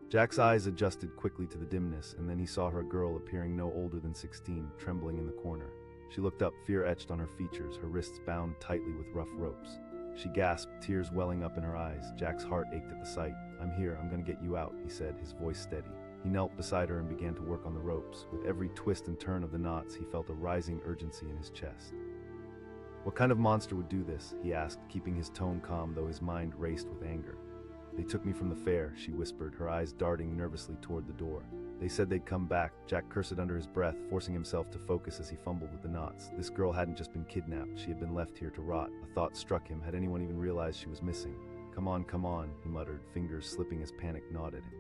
Speaker 1: Jack's eyes adjusted quickly to the dimness, and then he saw her, girl appearing no older than 16, trembling in the corner. She looked up, fear etched on her features, her wrists bound tightly with rough ropes. She gasped, tears welling up in her eyes. Jack's heart ached at the sight. "I'm here, I'm gonna get you out," he said, his voice steady. He knelt beside her and began to work on the ropes. With every twist and turn of the knots, he felt a rising urgency in his chest. "What kind of monster would do this?" he asked, keeping his tone calm though his mind raced with anger. They took me from the fair, she whispered, her eyes darting nervously toward the door. They said they'd come back. Jack cursed under his breath, forcing himself to focus as he fumbled with the knots. This girl hadn't just been kidnapped, she had been left here to rot. A thought struck him. Had anyone even realized she was missing? Come on, he muttered, fingers slipping as panic gnawed at him.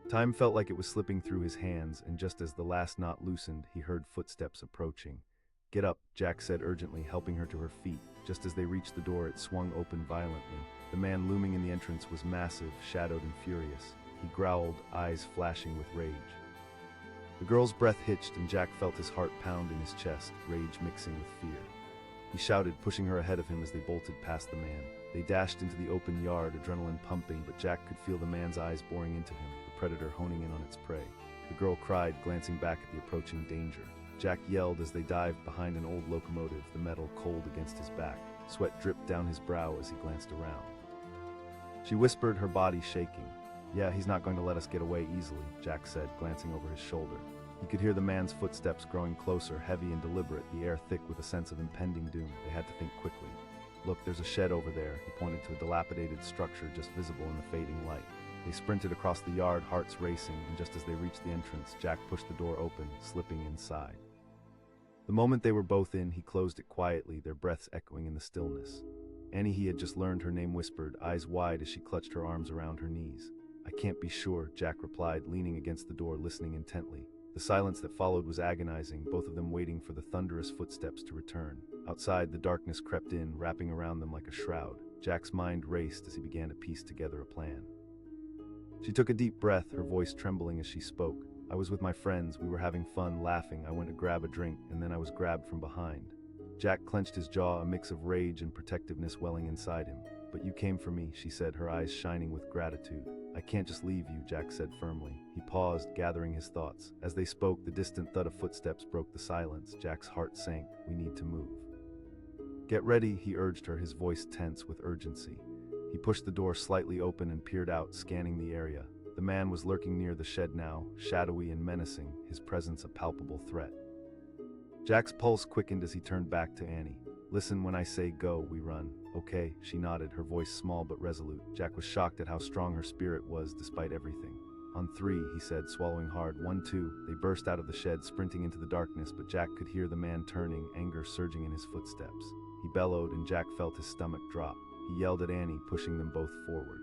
Speaker 1: Time felt like it was slipping through his hands, and just as the last knot loosened, he heard footsteps approaching. Get up, Jack said urgently, helping her to her feet. Just as they reached the door, it swung open violently. The man looming in the entrance was massive, shadowed and furious. He growled, eyes flashing with rage. The girl's breath hitched, and Jack felt his heart pound in his chest, rage mixing with fear. He shouted, pushing her ahead of him as they bolted past the man. They dashed into the open yard, adrenaline pumping, but Jack could feel the man's eyes boring into him, the predator honing in on its prey. The girl cried, glancing back at the approaching danger. Jack yelled as they dived behind an old locomotive, the metal cold against his back. Sweat dripped down his brow as he glanced around. She whispered, her body shaking. Yeah, he's not going to let us get away easily, Jack said, glancing over his shoulder. He could hear the man's footsteps growing closer, heavy and deliberate, the air thick with a sense of impending doom. They had to think quickly. Look, there's a shed over there. He pointed to a dilapidated structure just visible in the fading light. They sprinted across the yard, hearts racing, and just as they reached the entrance, Jack pushed the door open, slipping inside. The moment they were both in, he closed it quietly, their breaths echoing in the stillness. Annie, he had just learned her name, whispered, eyes wide as she clutched her arms around her knees. I can't be sure, Jack replied, leaning against the door, listening intently. The silence that followed was agonizing, both of them waiting for the thunderous footsteps to return. Outside, the darkness crept in, wrapping around them like a shroud. Jack's mind raced as he began to piece together a plan. She took a deep breath, her voice trembling as she spoke. I was with my friends, we were having fun, laughing. I went to grab a drink, and then I was grabbed from behind. Jack clenched his jaw, a mix of rage and protectiveness welling inside him. But you came for me, she said, her eyes shining with gratitude. I can't just leave you, Jack said firmly. He paused, gathering his thoughts. As they spoke, the distant thud of footsteps broke the silence. Jack's heart sank. We need to move. Get ready, he urged her, his voice tense with urgency. He pushed the door slightly open and peered out, scanning the area. The man was lurking near the shed now, shadowy and menacing, his presence a palpable threat. Jack's pulse quickened as he turned back to Annie. Listen, when I say go, we run. Okay, she nodded, her voice small but resolute. Jack was shocked at how strong her spirit was despite everything. On three, he said, swallowing hard. 1, 2. They burst out of the shed, sprinting into the darkness, but Jack could hear the man turning, anger surging in his footsteps. He bellowed, and Jack felt his stomach drop. He yelled at Annie, pushing them both forward.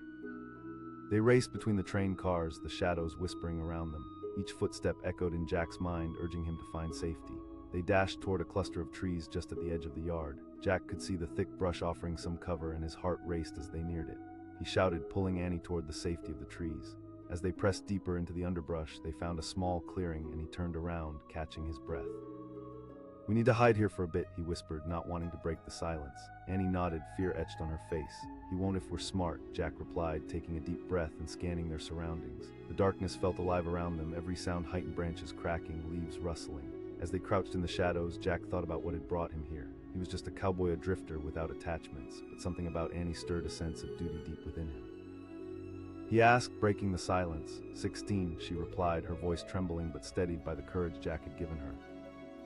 Speaker 1: They raced between the train cars, the shadows whispering around them. Each footstep echoed in Jack's mind, urging him to find safety. They dashed toward a cluster of trees just at the edge of the yard. Jack could see the thick brush offering some cover, and his heart raced as they neared it. He shouted, pulling Annie toward the safety of the trees. As they pressed deeper into the underbrush, they found a small clearing, and he turned around, catching his breath. We need to hide here for a bit, he whispered, not wanting to break the silence. Annie nodded, fear etched on her face. He won't if we're smart, Jack replied, taking a deep breath and scanning their surroundings. The darkness felt alive around them, every sound heightened, branches cracking, leaves rustling. As they crouched in the shadows, Jack thought about what had brought him here. He was just a cowboy, a drifter without attachments, but something about Annie stirred a sense of duty deep within him. He asked, breaking the silence. 16, she replied, her voice trembling but steadied by the courage Jack had given her.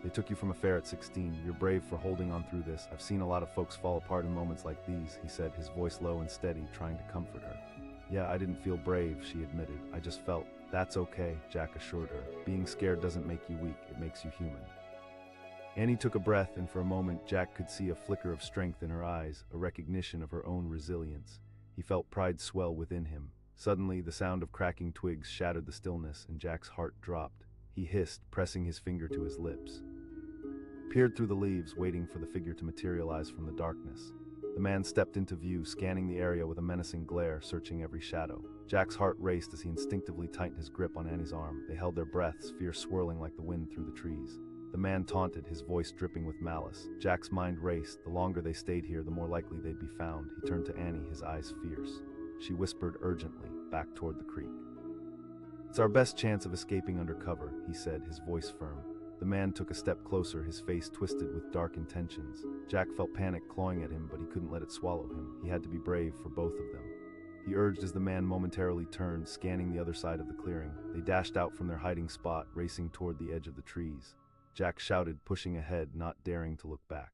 Speaker 1: They took you from a fair at 16. You're brave for holding on through this. I've seen a lot of folks fall apart in moments like these, he said, his voice low and steady, trying to comfort her. Yeah, I didn't feel brave, she admitted. I just felt. That's okay, Jack assured her. Being scared doesn't make you weak, it makes you human. Annie took a breath, and for a moment Jack could see a flicker of strength in her eyes, a recognition of her own resilience. He felt pride swell within him. Suddenly, the sound of cracking twigs shattered the stillness, and Jack's heart dropped. He hissed, pressing his finger to his lips. Peered through the leaves, waiting for the figure to materialize from the darkness. The man stepped into view, scanning the area with a menacing glare, searching every shadow. Jack's heart raced as he instinctively tightened his grip on Annie's arm. They held their breaths, fear swirling like the wind through the trees. The man taunted, his voice dripping with malice. Jack's mind raced. The longer they stayed here, the more likely they'd be found. He turned to Annie, his eyes fierce. She whispered urgently, back toward the creek. It's our best chance of escaping under cover, he said, his voice firm. The man took a step closer, his face twisted with dark intentions. Jack felt panic clawing at him, but he couldn't let it swallow him. He had to be brave for both of them. He urged as the man momentarily turned, scanning the other side of the clearing. They dashed out from their hiding spot, racing toward the edge of the trees. Jack shouted, pushing ahead, not daring to look back.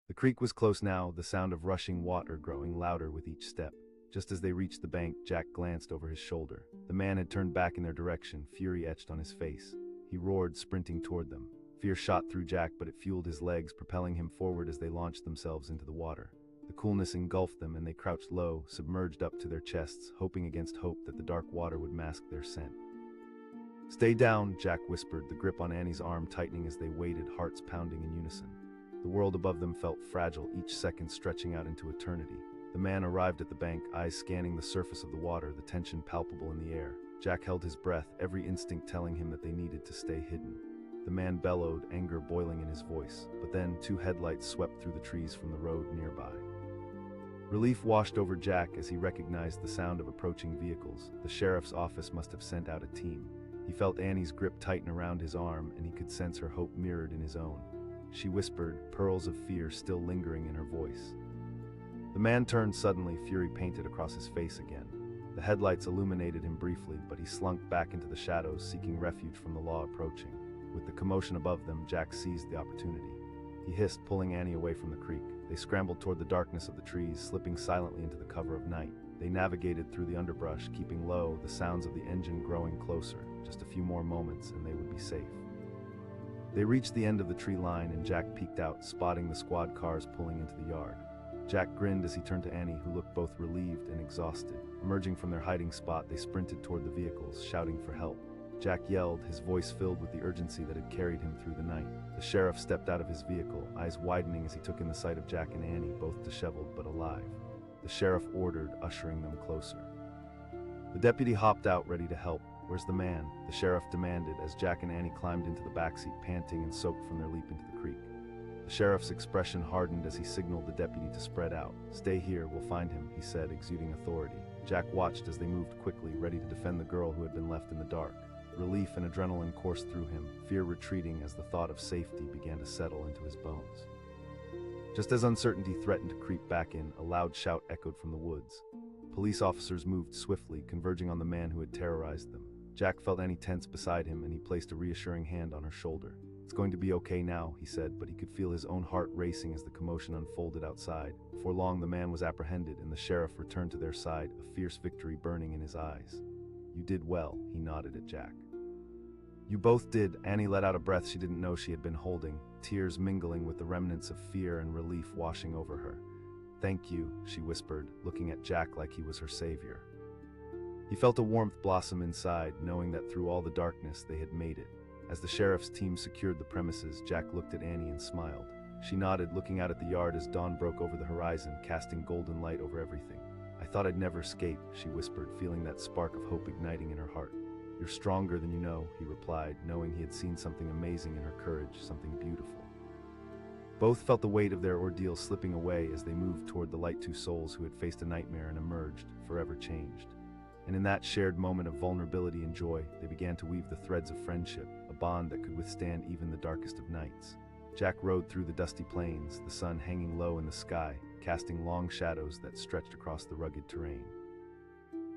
Speaker 1: The creek was close now, the sound of rushing water growing louder with each step. Just as they reached the bank, Jack glanced over his shoulder. The man had turned back in their direction, fury etched on his face. He roared, sprinting toward them. Fear shot through Jack, but it fueled his legs, propelling him forward as they launched themselves into the water. The coolness engulfed them, and they crouched low, submerged up to their chests, hoping against hope that the dark water would mask their scent. "Stay down," Jack whispered, the grip on Annie's arm tightening as they waited, hearts pounding in unison. The world above them felt fragile, each second stretching out into eternity. The man arrived at the bank, eyes scanning the surface of the water, the tension palpable in the air. Jack held his breath, every instinct telling him that they needed to stay hidden. The man bellowed, anger boiling in his voice, but then 2 headlights swept through the trees from the road nearby. Relief washed over Jack as he recognized the sound of approaching vehicles. The sheriff's office must have sent out a team. He felt Annie's grip tighten around his arm, and he could sense her hope mirrored in his own. She whispered, pearls of fear still lingering in her voice. The man turned suddenly, fury painted across his face again. The headlights illuminated him briefly, but he slunk back into the shadows, seeking refuge from the law approaching. With the commotion above them, Jack seized the opportunity. He hissed, pulling Annie away from the creek. They scrambled toward the darkness of the trees, slipping silently into the cover of night. They navigated through the underbrush, keeping low, the sounds of the engine growing closer. Just a few more moments, and they would be safe. They reached the end of the tree line, and Jack peeked out, spotting the squad cars pulling into the yard. Jack grinned as he turned to Annie, who looked both relieved and exhausted. Emerging from their hiding spot, they sprinted toward the vehicles, shouting for help. Jack yelled, his voice filled with the urgency that had carried him through the night. The sheriff stepped out of his vehicle, eyes widening as he took in the sight of Jack and Annie, both disheveled but alive. The sheriff ordered, ushering them closer. The deputy hopped out, ready to help. "Where's the man?" the sheriff demanded as Jack and Annie climbed into the backseat, panting and soaked from their leap into the creek. The sheriff's expression hardened as he signaled the deputy to spread out. "Stay here, we'll find him," he said, exuding authority. Jack watched as they moved quickly, ready to defend the girl who had been left in the dark. Relief and adrenaline coursed through him, fear retreating as the thought of safety began to settle into his bones. Just as uncertainty threatened to creep back in, a loud shout echoed from the woods. Police officers moved swiftly, converging on the man who had terrorized them. Jack felt Annie tense beside him, and he placed a reassuring hand on her shoulder. "It's going to be okay now," he said, but he could feel his own heart racing as the commotion unfolded outside. Before long, the man was apprehended, and the sheriff returned to their side, a fierce victory burning in his eyes. "You did well," he nodded at Jack. "You both did." Annie let out a breath she didn't know she had been holding, tears mingling with the remnants of fear and relief washing over her. "Thank you," she whispered, looking at Jack like he was her savior. He felt a warmth blossom inside, knowing that through all the darkness they had made it. As the sheriff's team secured the premises, Jack looked at Annie and smiled. She nodded, looking out at the yard as dawn broke over the horizon, casting golden light over everything. "I thought I'd never escape," she whispered, feeling that spark of hope igniting in her heart. "You're stronger than you know," he replied, knowing he had seen something amazing in her courage, something beautiful. Both felt the weight of their ordeal slipping away as they moved toward the light two souls who had faced a nightmare and emerged, forever changed. And in that shared moment of vulnerability and joy, they began to weave the threads of friendship, a bond that could withstand even the darkest of nights. Jack rode through the dusty plains, the sun hanging low in the sky, casting long shadows that stretched across the rugged terrain.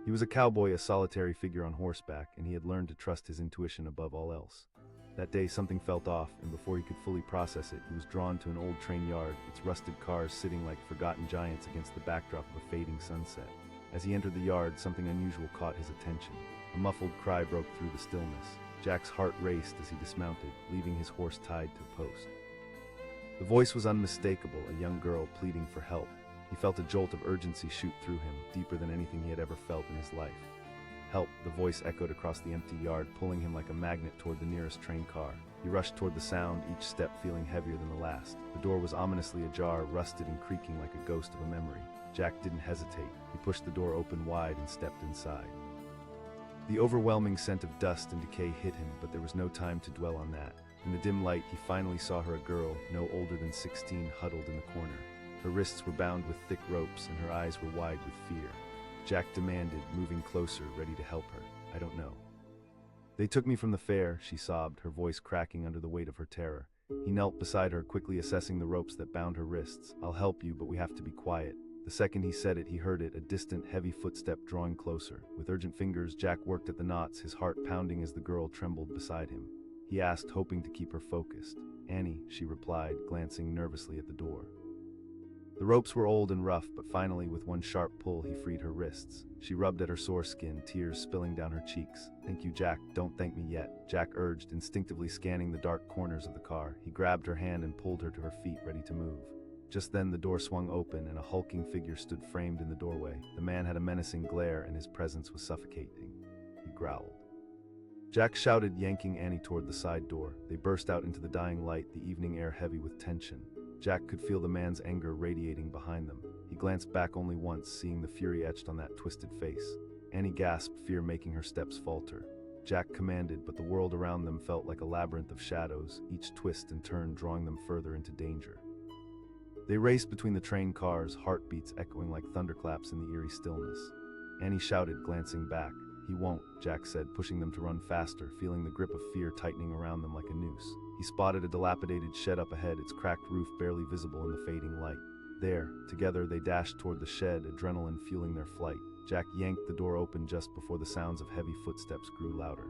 Speaker 1: He was a cowboy, a solitary figure on horseback, and he had learned to trust his intuition above all else. That day something felt off, and before he could fully process it, he was drawn to an old train yard, its rusted cars sitting like forgotten giants against the backdrop of a fading sunset. As he entered the yard, something unusual caught his attention. A muffled cry broke through the stillness. Jack's heart raced as he dismounted, leaving his horse tied to a post. The voice was unmistakable, a young girl pleading for help. He felt a jolt of urgency shoot through him, deeper than anything he had ever felt in his life. "Help," the voice echoed across the empty yard, pulling him like a magnet toward the nearest train car. He rushed toward the sound, each step feeling heavier than the last. The door was ominously ajar, rusted and creaking like a ghost of a memory. Jack didn't hesitate. He pushed the door open wide and stepped inside. The overwhelming scent of dust and decay hit him, but there was no time to dwell on that. In the dim light, he finally saw her, a girl, no older than 16, huddled in the corner. Her wrists were bound with thick ropes, and her eyes were wide with fear. Jack demanded, moving closer, ready to help her. "I don't know." "They took me from the fair," she sobbed, her voice cracking under the weight of her terror. He knelt beside her, quickly assessing the ropes that bound her wrists. "I'll help you, but we have to be quiet." The second he said it, he heard it, a distant, heavy footstep drawing closer. With urgent fingers, Jack worked at the knots, his heart pounding as the girl trembled beside him. He asked, hoping to keep her focused. "Annie," she replied, glancing nervously at the door. The ropes were old and rough, but finally, with one sharp pull, he freed her wrists. She rubbed at her sore skin, tears spilling down her cheeks. "Thank you, Jack. Don't thank me yet," Jack urged, instinctively scanning the dark corners of the car. He grabbed her hand and pulled her to her feet, ready to move. Just then, the door swung open, and a hulking figure stood framed in the doorway. The man had a menacing glare, and his presence was suffocating. He growled. Jack shouted, yanking Annie toward the side door. They burst out into the dying light, the evening air heavy with tension. Jack could feel the man's anger radiating behind them. He glanced back only once, seeing the fury etched on that twisted face. Annie gasped, fear making her steps falter. Jack commanded, but the world around them felt like a labyrinth of shadows, each twist and turn drawing them further into danger. They raced between the train cars, heartbeats echoing like thunderclaps in the eerie stillness. Annie shouted, glancing back. "He won't," Jack said, pushing them to run faster, feeling the grip of fear tightening around them like a noose. He spotted a dilapidated shed up ahead, its cracked roof barely visible in the fading light. There, together, they dashed toward the shed, adrenaline fueling their flight. Jack yanked the door open just before the sounds of heavy footsteps grew louder.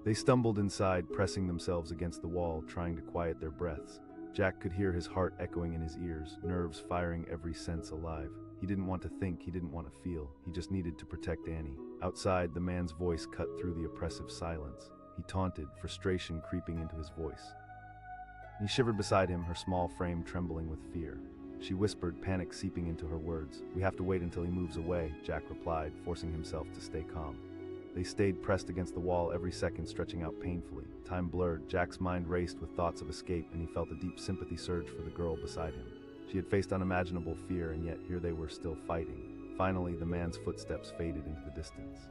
Speaker 1: They stumbled inside, pressing themselves against the wall, trying to quiet their breaths. Jack could hear his heart echoing in his ears, nerves firing, every sense alive. He didn't want to think, he didn't want to feel. He just needed to protect Annie. Outside, the man's voice cut through the oppressive silence. He taunted, frustration creeping into his voice. He shivered beside him, her small frame trembling with fear. She whispered, panic seeping into her words. "We have to wait until he moves away," Jack replied, forcing himself to stay calm. They stayed pressed against the wall, every second stretching out painfully. Time blurred, Jack's mind raced with thoughts of escape, and he felt a deep sympathy surge for the girl beside him. She had faced unimaginable fear, and yet here they were still fighting. Finally, the man's footsteps faded into the distance.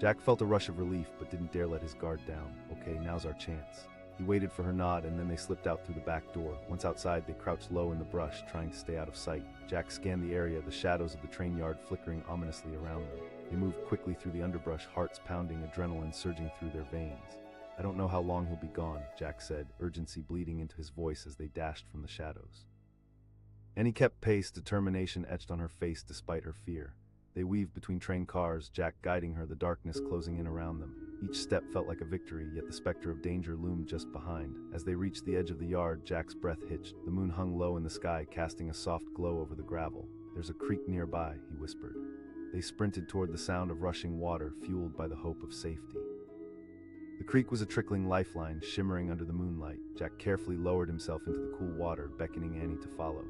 Speaker 1: Jack felt a rush of relief, but didn't dare let his guard down. Okay, now's our chance. He waited for her nod, and then they slipped out through the back door. Once outside, they crouched low in the brush, trying to stay out of sight. Jack scanned the area, the shadows of the train yard flickering ominously around them. They moved quickly through the underbrush, hearts pounding, adrenaline surging through their veins. "I don't know how long he'll be gone," Jack said, urgency bleeding into his voice as they dashed from the shadows. Annie kept pace, determination etched on her face despite her fear. They weaved between train cars, Jack guiding her, the darkness closing in around them. Each step felt like a victory, yet the specter of danger loomed just behind. As they reached the edge of the yard, Jack's breath hitched. The moon hung low in the sky, casting a soft glow over the gravel. "There's a creek nearby," he whispered. They sprinted toward the sound of rushing water, fueled by the hope of safety. The creek was a trickling lifeline, shimmering under the moonlight. Jack carefully lowered himself into the cool water, beckoning Annie to follow.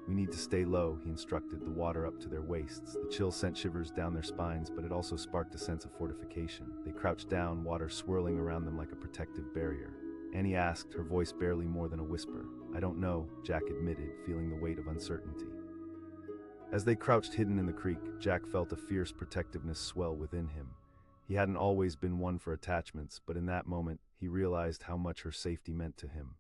Speaker 1: "We need to stay low," he instructed, the water up to their waists. The chill sent shivers down their spines, but it also sparked a sense of fortification. They crouched down, water swirling around them like a protective barrier. Annie asked, her voice barely more than a whisper. "I don't know," Jack admitted, feeling the weight of uncertainty. As they crouched hidden in the creek, Jack felt a fierce protectiveness swell within him. He hadn't always been one for attachments, but in that moment, he realized how much her safety meant to him.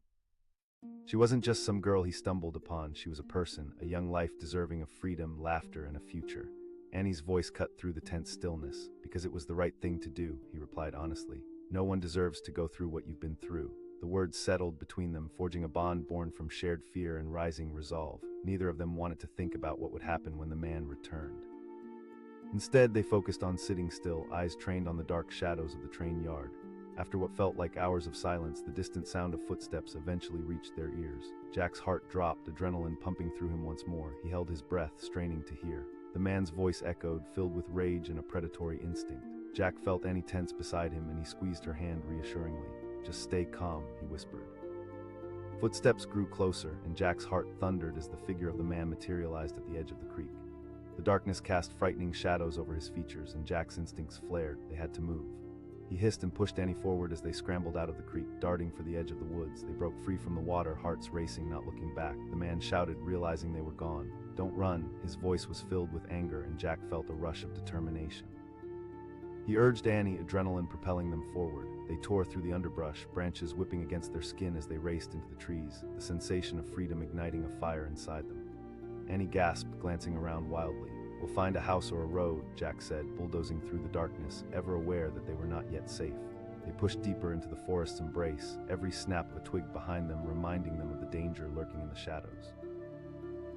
Speaker 1: She wasn't just some girl he stumbled upon, she was a person, a young life deserving of freedom, laughter, and a future. Annie's voice cut through the tense stillness. "Because it was the right thing to do," he replied honestly. "No one deserves to go through what you've been through." The words settled between them, forging a bond born from shared fear and rising resolve. Neither of them wanted to think about what would happen when the man returned. Instead, they focused on sitting still, eyes trained on the dark shadows of the train yard. After what felt like hours of silence, the distant sound of footsteps eventually reached their ears. Jack's heart dropped, adrenaline pumping through him once more. He held his breath, straining to hear. The man's voice echoed, filled with rage and a predatory instinct. Jack felt Annie tense beside him, and he squeezed her hand reassuringly. "Just stay calm," he whispered. Footsteps grew closer, and Jack's heart thundered as the figure of the man materialized at the edge of the creek. The darkness cast frightening shadows over his features, and Jack's instincts flared. They had to move. He hissed and pushed Annie forward as they scrambled out of the creek, darting for the edge of the woods. They broke free from the water, hearts racing, not looking back. The man shouted, realizing they were gone. "Don't run." His voice was filled with anger, and Jack felt a rush of determination. He urged Annie, adrenaline propelling them forward. They tore through the underbrush, branches whipping against their skin as they raced into the trees, the sensation of freedom igniting a fire inside them. Annie gasped, glancing around wildly. "We'll find a house or a road," Jack said, bulldozing through the darkness, ever aware that they were not yet safe. They pushed deeper into the forest's embrace, every snap of a twig behind them reminding them of the danger lurking in the shadows.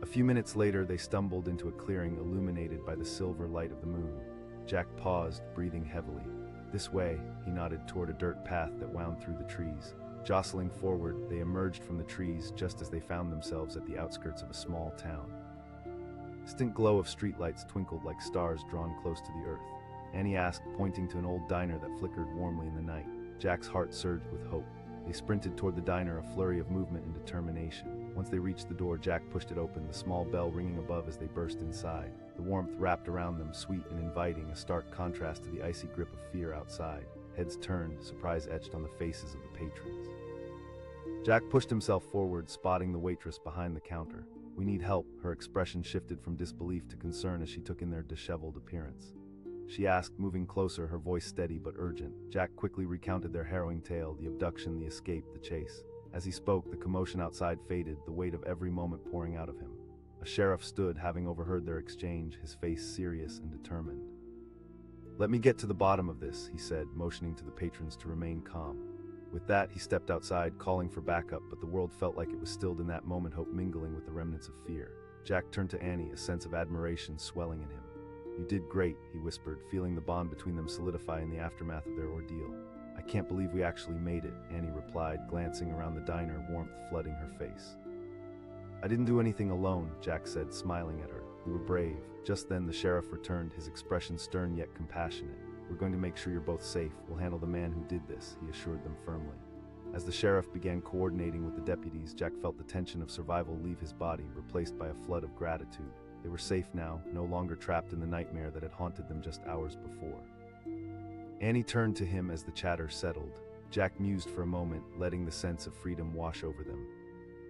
Speaker 1: A few minutes later, they stumbled into a clearing illuminated by the silver light of the moon. Jack paused, breathing heavily. "This way," he nodded toward a dirt path that wound through the trees. Jostling forward, they emerged from the trees just as they found themselves at the outskirts of a small town. A distant glow of streetlights twinkled like stars drawn close to the earth. Annie asked, pointing to an old diner that flickered warmly in the night. Jack's heart surged with hope. They sprinted toward the diner, a flurry of movement and determination. Once they reached the door, Jack pushed it open, the small bell ringing above as they burst inside. The warmth wrapped around them, sweet and inviting, a stark contrast to the icy grip of fear outside. Heads turned, surprise etched on the faces of the patrons. Jack pushed himself forward, spotting the waitress behind the counter. "We need help." Her expression shifted from disbelief to concern as she took in their disheveled appearance. She asked, moving closer, her voice steady but urgent. Jack quickly recounted their harrowing tale, the abduction, the escape, the chase. As he spoke, the commotion outside faded, the weight of every moment pouring out of him. A sheriff stood, having overheard their exchange, his face serious and determined. "Let me get to the bottom of this," he said, motioning to the patrons to remain calm. With that, he stepped outside, calling for backup, but the world felt like it was stilled in that moment, hope mingling with the remnants of fear. Jack turned to Annie, a sense of admiration swelling in him. "You did great," he whispered, feeling the bond between them solidify in the aftermath of their ordeal. "I can't believe we actually made it," Annie replied, glancing around the diner, warmth flooding her face. "I didn't do anything alone," Jack said, smiling at her. "We were brave." Just then the sheriff returned, his expression stern yet compassionate. "We're going to make sure you're both safe. We'll handle the man who did this," he assured them firmly. As the sheriff began coordinating with the deputies, Jack felt the tension of survival leave his body, replaced by a flood of gratitude. They were safe now, no longer trapped in the nightmare that had haunted them just hours before. Annie turned to him as the chatter settled. Jack mused for a moment, letting the sense of freedom wash over them.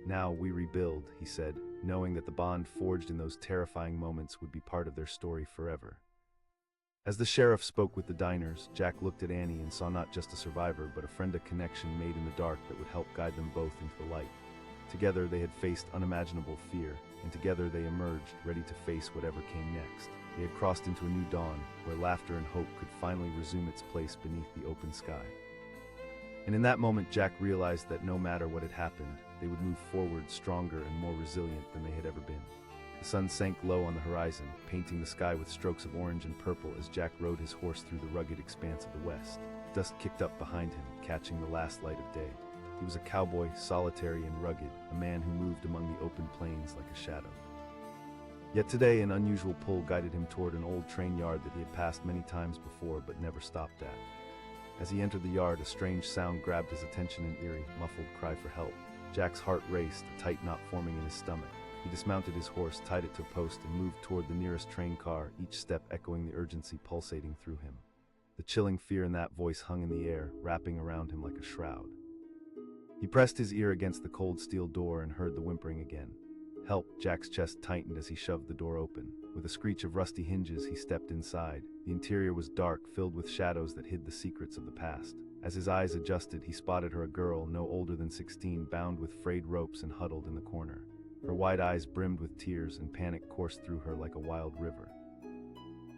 Speaker 1: "Now we rebuild," he said, knowing that the bond forged in those terrifying moments would be part of their story forever. As the sheriff spoke with the diners, Jack looked at Annie and saw not just a survivor, but a friend, a connection made in the dark that would help guide them both into the light. Together they had faced unimaginable fear, and together they emerged, ready to face whatever came next. They had crossed into a new dawn, where laughter and hope could finally resume its place beneath the open sky. And in that moment, Jack realized that no matter what had happened, they would move forward stronger and more resilient than they had ever been. The sun sank low on the horizon, painting the sky with strokes of orange and purple as Jack rode his horse through the rugged expanse of the west. Dust kicked up behind him, catching the last light of day. He was a cowboy, solitary and rugged, a man who moved among the open plains like a shadow. Yet today, an unusual pull guided him toward an old train yard that he had passed many times before but never stopped at. As he entered the yard, a strange sound grabbed his attention, an eerie, muffled cry for help. Jack's heart raced, a tight knot forming in his stomach. He dismounted his horse, tied it to a post, and moved toward the nearest train car, each step echoing the urgency pulsating through him. The chilling fear in that voice hung in the air, wrapping around him like a shroud. He pressed his ear against the cold steel door and heard the whimpering again. "Help!" Jack's chest tightened as he shoved the door open. With a screech of rusty hinges, he stepped inside. The interior was dark, filled with shadows that hid the secrets of the past. As his eyes adjusted, he spotted her, a girl no older than 16, bound with frayed ropes and huddled in the corner. Her wide eyes brimmed with tears, and panic coursed through her like a wild river.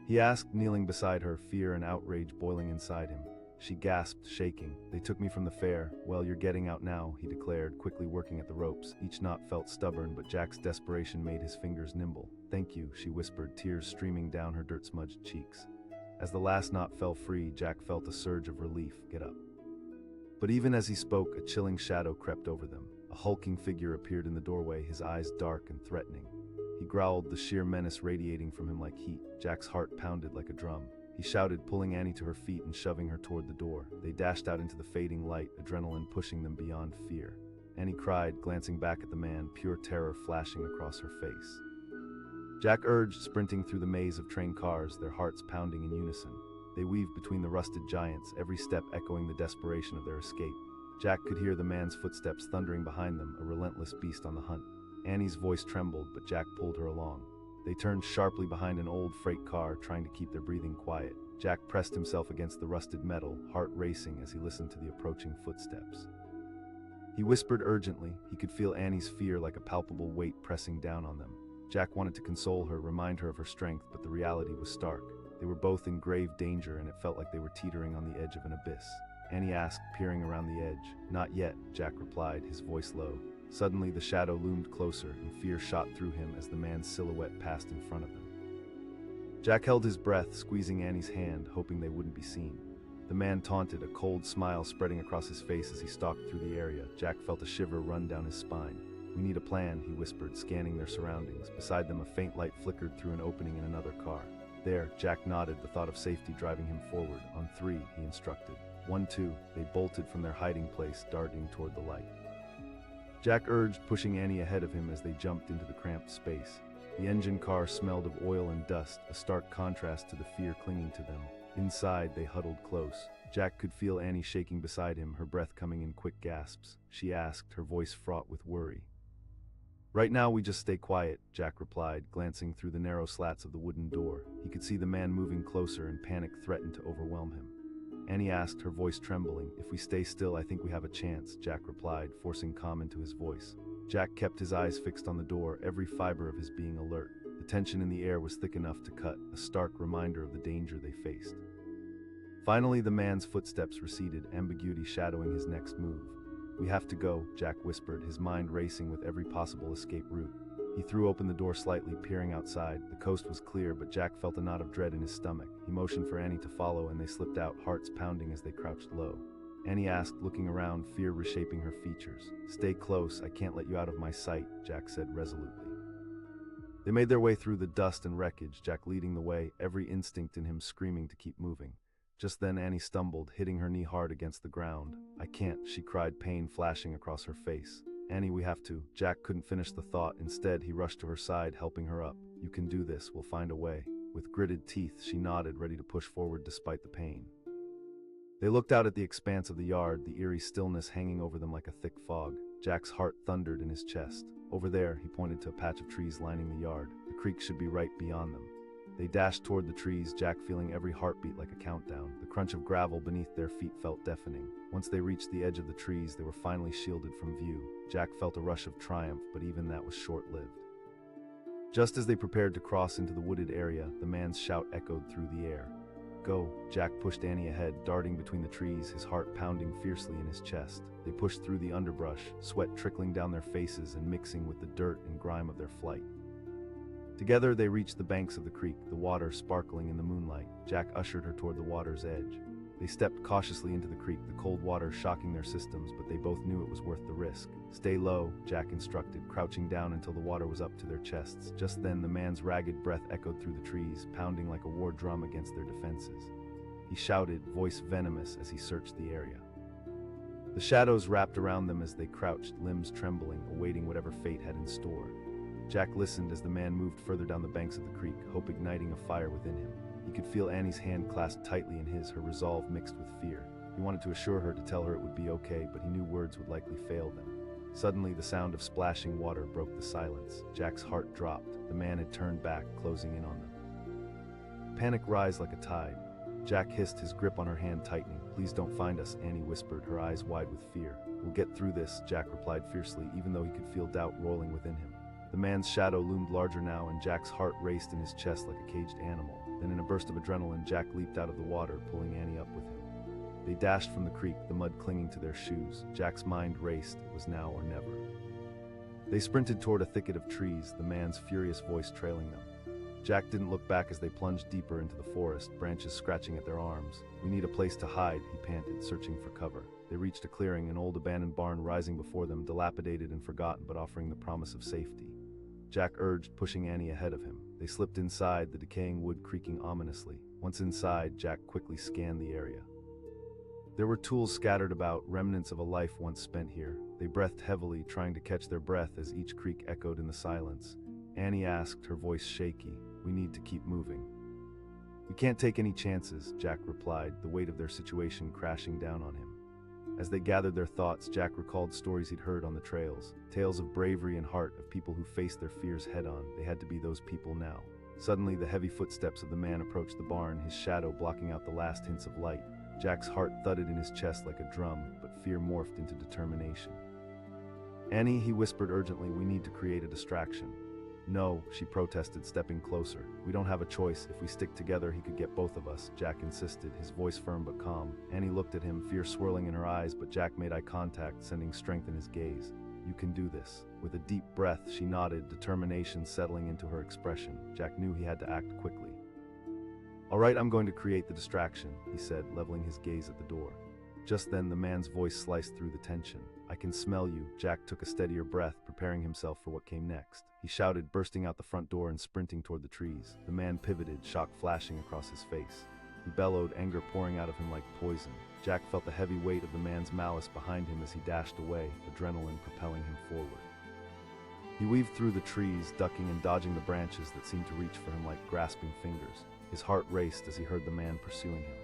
Speaker 1: He asked, kneeling beside her, fear and outrage boiling inside him. She gasped, shaking. "They took me from the fair." "Well, you're getting out now," he declared, quickly working at the ropes. Each knot felt stubborn, but Jack's desperation made his fingers nimble. "Thank you," she whispered, tears streaming down her dirt-smudged cheeks. As the last knot fell free, Jack felt a surge of relief. "Get up." But even as he spoke, a chilling shadow crept over them. A hulking figure appeared in the doorway, his eyes dark and threatening. He growled, the sheer menace radiating from him like heat. Jack's heart pounded like a drum. He shouted, pulling Annie to her feet and shoving her toward the door. They dashed out into the fading light, adrenaline pushing them beyond fear. Annie cried, glancing back at the man, pure terror flashing across her face. Jack urged, sprinting through the maze of train cars, their hearts pounding in unison. They weaved between the rusted giants, every step echoing the desperation of their escape. Jack could hear the man's footsteps thundering behind them, a relentless beast on the hunt. Annie's voice trembled, but Jack pulled her along. They turned sharply behind an old freight car, trying to keep their breathing quiet. Jack pressed himself against the rusted metal, heart racing as he listened to the approaching footsteps. He whispered urgently. He could feel Annie's fear like a palpable weight pressing down on them. Jack wanted to console her, remind her of her strength, but the reality was stark. They were both in grave danger, and it felt like they were teetering on the edge of an abyss. Annie asked, peering around the edge. "Not yet," Jack replied, his voice low. Suddenly, the shadow loomed closer, and fear shot through him as the man's silhouette passed in front of them. Jack held his breath, squeezing Annie's hand, hoping they wouldn't be seen. The man taunted, a cold smile spreading across his face as he stalked through the area. Jack felt a shiver run down his spine. "We need a plan," he whispered, scanning their surroundings. Beside them, a faint light flickered through an opening in another car. "There," Jack nodded, the thought of safety driving him forward. "On three," he instructed. 1, 2, they bolted from their hiding place, darting toward the light. Jack urged, pushing Annie ahead of him as they jumped into the cramped space. The engine car smelled of oil and dust, a stark contrast to the fear clinging to them. Inside, they huddled close. Jack could feel Annie shaking beside him, her breath coming in quick gasps. She asked, her voice fraught with worry. "Right now we just stay quiet," Jack replied, glancing through the narrow slats of the wooden door. He could see the man moving closer, and panic threatened to overwhelm him. Annie asked, her voice trembling. "If we stay still, I think we have a chance," Jack replied, forcing calm into his voice. Jack kept his eyes fixed on the door, every fiber of his being alert. The tension in the air was thick enough to cut, a stark reminder of the danger they faced. Finally, the man's footsteps receded, ambiguity shadowing his next move. "We have to go," Jack whispered, his mind racing with every possible escape route. He threw open the door slightly, peering outside. The coast was clear, but Jack felt a knot of dread in his stomach. He motioned for Annie to follow, and they slipped out, hearts pounding as they crouched low. Annie asked, looking around, fear reshaping her features. "Stay close, I can't let you out of my sight," Jack said resolutely. They made their way through the dust and wreckage, Jack leading the way, every instinct in him screaming to keep moving. Just then Annie stumbled, hitting her knee hard against the ground. "I can't," she cried, pain flashing across her face. "Annie, we have to." Jack couldn't finish the thought. Instead, he rushed to her side, helping her up. "You can do this, we'll find a way." With gritted teeth, she nodded, ready to push forward despite the pain. They looked out at the expanse of the yard, the eerie stillness hanging over them like a thick fog. Jack's heart thundered in his chest. "Over there," he pointed to a patch of trees lining the yard. "The creek should be right beyond them." They dashed toward the trees, Jack feeling every heartbeat like a countdown. The crunch of gravel beneath their feet felt deafening. Once they reached the edge of the trees, they were finally shielded from view. Jack felt a rush of triumph, but even that was short-lived. Just as they prepared to cross into the wooded area, the man's shout echoed through the air. "Go!" Jack pushed Annie ahead, darting between the trees, his heart pounding fiercely in his chest. They pushed through the underbrush, sweat trickling down their faces and mixing with the dirt and grime of their flight. Together they reached the banks of the creek, the water sparkling in the moonlight. Jack ushered her toward the water's edge. They stepped cautiously into the creek, the cold water shocking their systems, but they both knew it was worth the risk. "Stay low," Jack instructed, crouching down until the water was up to their chests. Just then, the man's ragged breath echoed through the trees, pounding like a war drum against their defenses. He shouted, voice venomous, as he searched the area. The shadows wrapped around them as they crouched, limbs trembling, awaiting whatever fate had in store. Jack listened as the man moved further down the banks of the creek, hope igniting a fire within him. He could feel Annie's hand clasped tightly in his, her resolve mixed with fear. He wanted to assure her, to tell her it would be okay, but he knew words would likely fail them. Suddenly, the sound of splashing water broke the silence. Jack's heart dropped. The man had turned back, closing in on them. Panic rised like a tide. Jack hissed, his grip on her hand tightening. "Please don't find us," Annie whispered, her eyes wide with fear. "We'll get through this," Jack replied fiercely, even though he could feel doubt rolling within him. The man's shadow loomed larger now, and Jack's heart raced in his chest like a caged animal. Then in a burst of adrenaline, Jack leaped out of the water, pulling Annie up with him. They dashed from the creek, the mud clinging to their shoes. Jack's mind raced. It was now or never. They sprinted toward a thicket of trees, the man's furious voice trailing them. Jack didn't look back as they plunged deeper into the forest, branches scratching at their arms. "We need a place to hide," he panted, searching for cover. They reached a clearing, an old abandoned barn rising before them, dilapidated and forgotten but offering the promise of safety. Jack urged, pushing Annie ahead of him. They slipped inside, the decaying wood creaking ominously. Once inside, Jack quickly scanned the area. There were tools scattered about, remnants of a life once spent here. They breathed heavily, trying to catch their breath as each creak echoed in the silence. Annie asked, her voice shaky, "We need to keep moving." "We can't take any chances," Jack replied, the weight of their situation crashing down on him. As they gathered their thoughts, Jack recalled stories he'd heard on the trails, tales of bravery and heart, of people who faced their fears head-on. They had to be those people now. Suddenly, the heavy footsteps of the man approached the barn, his shadow blocking out the last hints of light. Jack's heart thudded in his chest like a drum, but fear morphed into determination. "Annie," he whispered urgently, "we need to create a distraction." "No," she protested, stepping closer. "We don't have a choice. If we stick together, he could get both of us," Jack insisted, his voice firm but calm. Annie looked at him, fear swirling in her eyes, but Jack made eye contact, sending strength in his gaze. "You can do this." With a deep breath, she nodded, determination settling into her expression. Jack knew he had to act quickly. "All right, I'm going to create the distraction," he said, leveling his gaze at the door. Just then, the man's voice sliced through the tension. "I can smell you." Jack took a steadier breath, preparing himself for what came next. He shouted, bursting out the front door and sprinting toward the trees. The man pivoted, shock flashing across his face. He bellowed, anger pouring out of him like poison. Jack felt the heavy weight of the man's malice behind him as he dashed away, adrenaline propelling him forward. He weaved through the trees, ducking and dodging the branches that seemed to reach for him like grasping fingers. His heart raced as he heard the man pursuing him.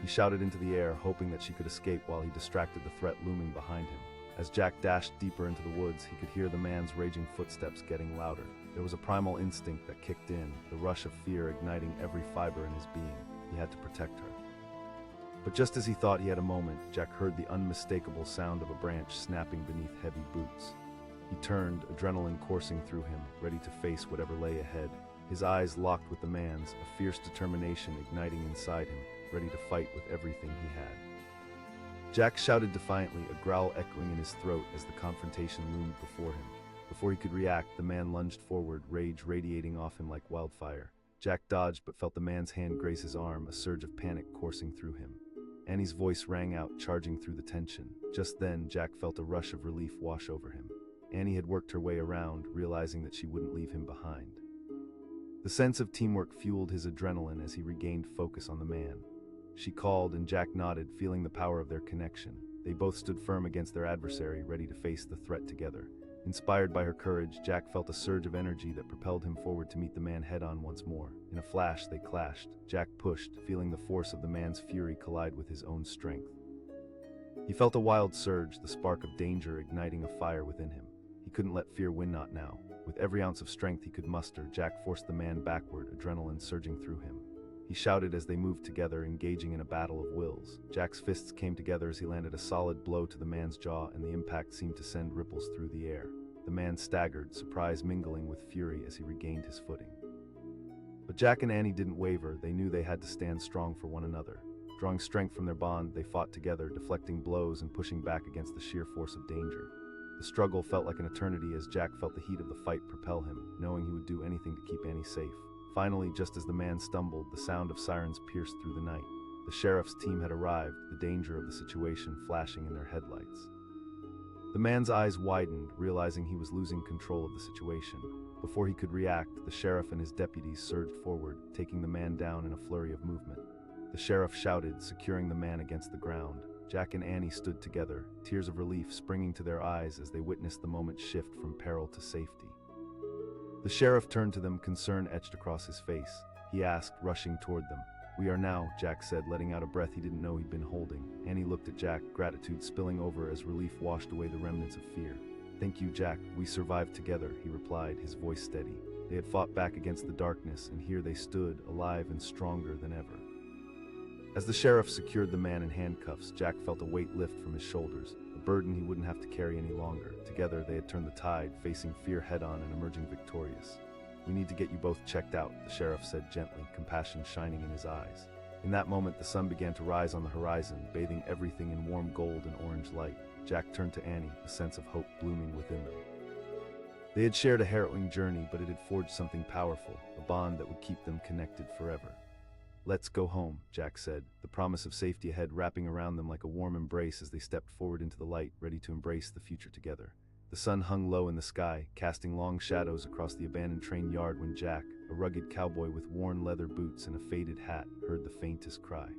Speaker 1: He shouted into the air, hoping that she could escape while he distracted the threat looming behind him. As Jack dashed deeper into the woods, he could hear the man's raging footsteps getting louder. There was a primal instinct that kicked in, the rush of fear igniting every fiber in his being. He had to protect her. But just as he thought he had a moment, Jack heard the unmistakable sound of a branch snapping beneath heavy boots. He turned, adrenaline coursing through him, ready to face whatever lay ahead. His eyes locked with the man's, a fierce determination igniting inside him, ready to fight with everything he had. Jack shouted defiantly, a growl echoing in his throat as the confrontation loomed before him. Before he could react, the man lunged forward, rage radiating off him like wildfire. Jack dodged but felt the man's hand graze his arm, a surge of panic coursing through him. Annie's voice rang out, charging through the tension. Just then, Jack felt a rush of relief wash over him. Annie had worked her way around, realizing that she wouldn't leave him behind. The sense of teamwork fueled his adrenaline as he regained focus on the man. She called, and Jack nodded, feeling the power of their connection. They both stood firm against their adversary, ready to face the threat together. Inspired by her courage, Jack felt a surge of energy that propelled him forward to meet the man head-on once more. In a flash, they clashed. Jack pushed, feeling the force of the man's fury collide with his own strength. He felt a wild surge, the spark of danger igniting a fire within him. He couldn't let fear win not now. With every ounce of strength he could muster, Jack forced the man backward, adrenaline surging through him. He shouted as they moved together, engaging in a battle of wills. Jack's fists came together as he landed a solid blow to the man's jaw, and the impact seemed to send ripples through the air. The man staggered, surprise mingling with fury as he regained his footing. But Jack and Annie didn't waver. They knew they had to stand strong for one another. Drawing strength from their bond, they fought together, deflecting blows and pushing back against the sheer force of danger. The struggle felt like an eternity as Jack felt the heat of the fight propel him, knowing he would do anything to keep Annie safe. Finally, just as the man stumbled, the sound of sirens pierced through the night. The sheriff's team had arrived, the danger of the situation flashing in their headlights. The man's eyes widened, realizing he was losing control of the situation. Before he could react, the sheriff and his deputies surged forward, taking the man down in a flurry of movement. The sheriff shouted, securing the man against the ground. Jack and Annie stood together, tears of relief springing to their eyes as they witnessed the moment shift from peril to safety. The sheriff turned to them, concern etched across his face. He asked, rushing toward them. "We are now," Jack said, letting out a breath he didn't know he'd been holding. Annie looked at Jack, gratitude spilling over as relief washed away the remnants of fear. "Thank you, Jack. We survived together," he replied, his voice steady. They had fought back against the darkness, and here they stood, alive and stronger than ever. As the sheriff secured the man in handcuffs, Jack felt a weight lift from his shoulders, a burden he wouldn't have to carry any longer. Together, they had turned the tide, facing fear head-on and emerging victorious. "We need to get you both checked out," the sheriff said gently, compassion shining in his eyes. In that moment, the sun began to rise on the horizon, bathing everything in warm gold and orange light. Jack turned to Annie, a sense of hope blooming within them. They had shared a harrowing journey, but it had forged something powerful, a bond that would keep them connected forever. "Let's go home," Jack said, the promise of safety ahead wrapping around them like a warm embrace as they stepped forward into the light, ready to embrace the future together. The sun hung low in the sky, casting long shadows across the abandoned train yard when Jack, a rugged cowboy with worn leather boots and a faded hat, heard the faintest cry.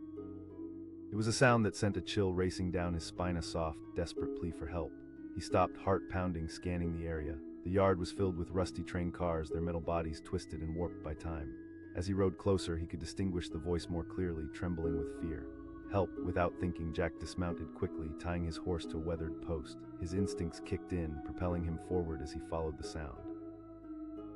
Speaker 1: It was a sound that sent a chill racing down his spine, a soft, desperate plea for help. He stopped, heart pounding, scanning the area. The yard was filled with rusty train cars, their metal bodies twisted and warped by time. As he rode closer, he could distinguish the voice more clearly, trembling with fear. "Help!" Without thinking, Jack dismounted quickly, tying his horse to a weathered post. His instincts kicked in, propelling him forward as he followed the sound.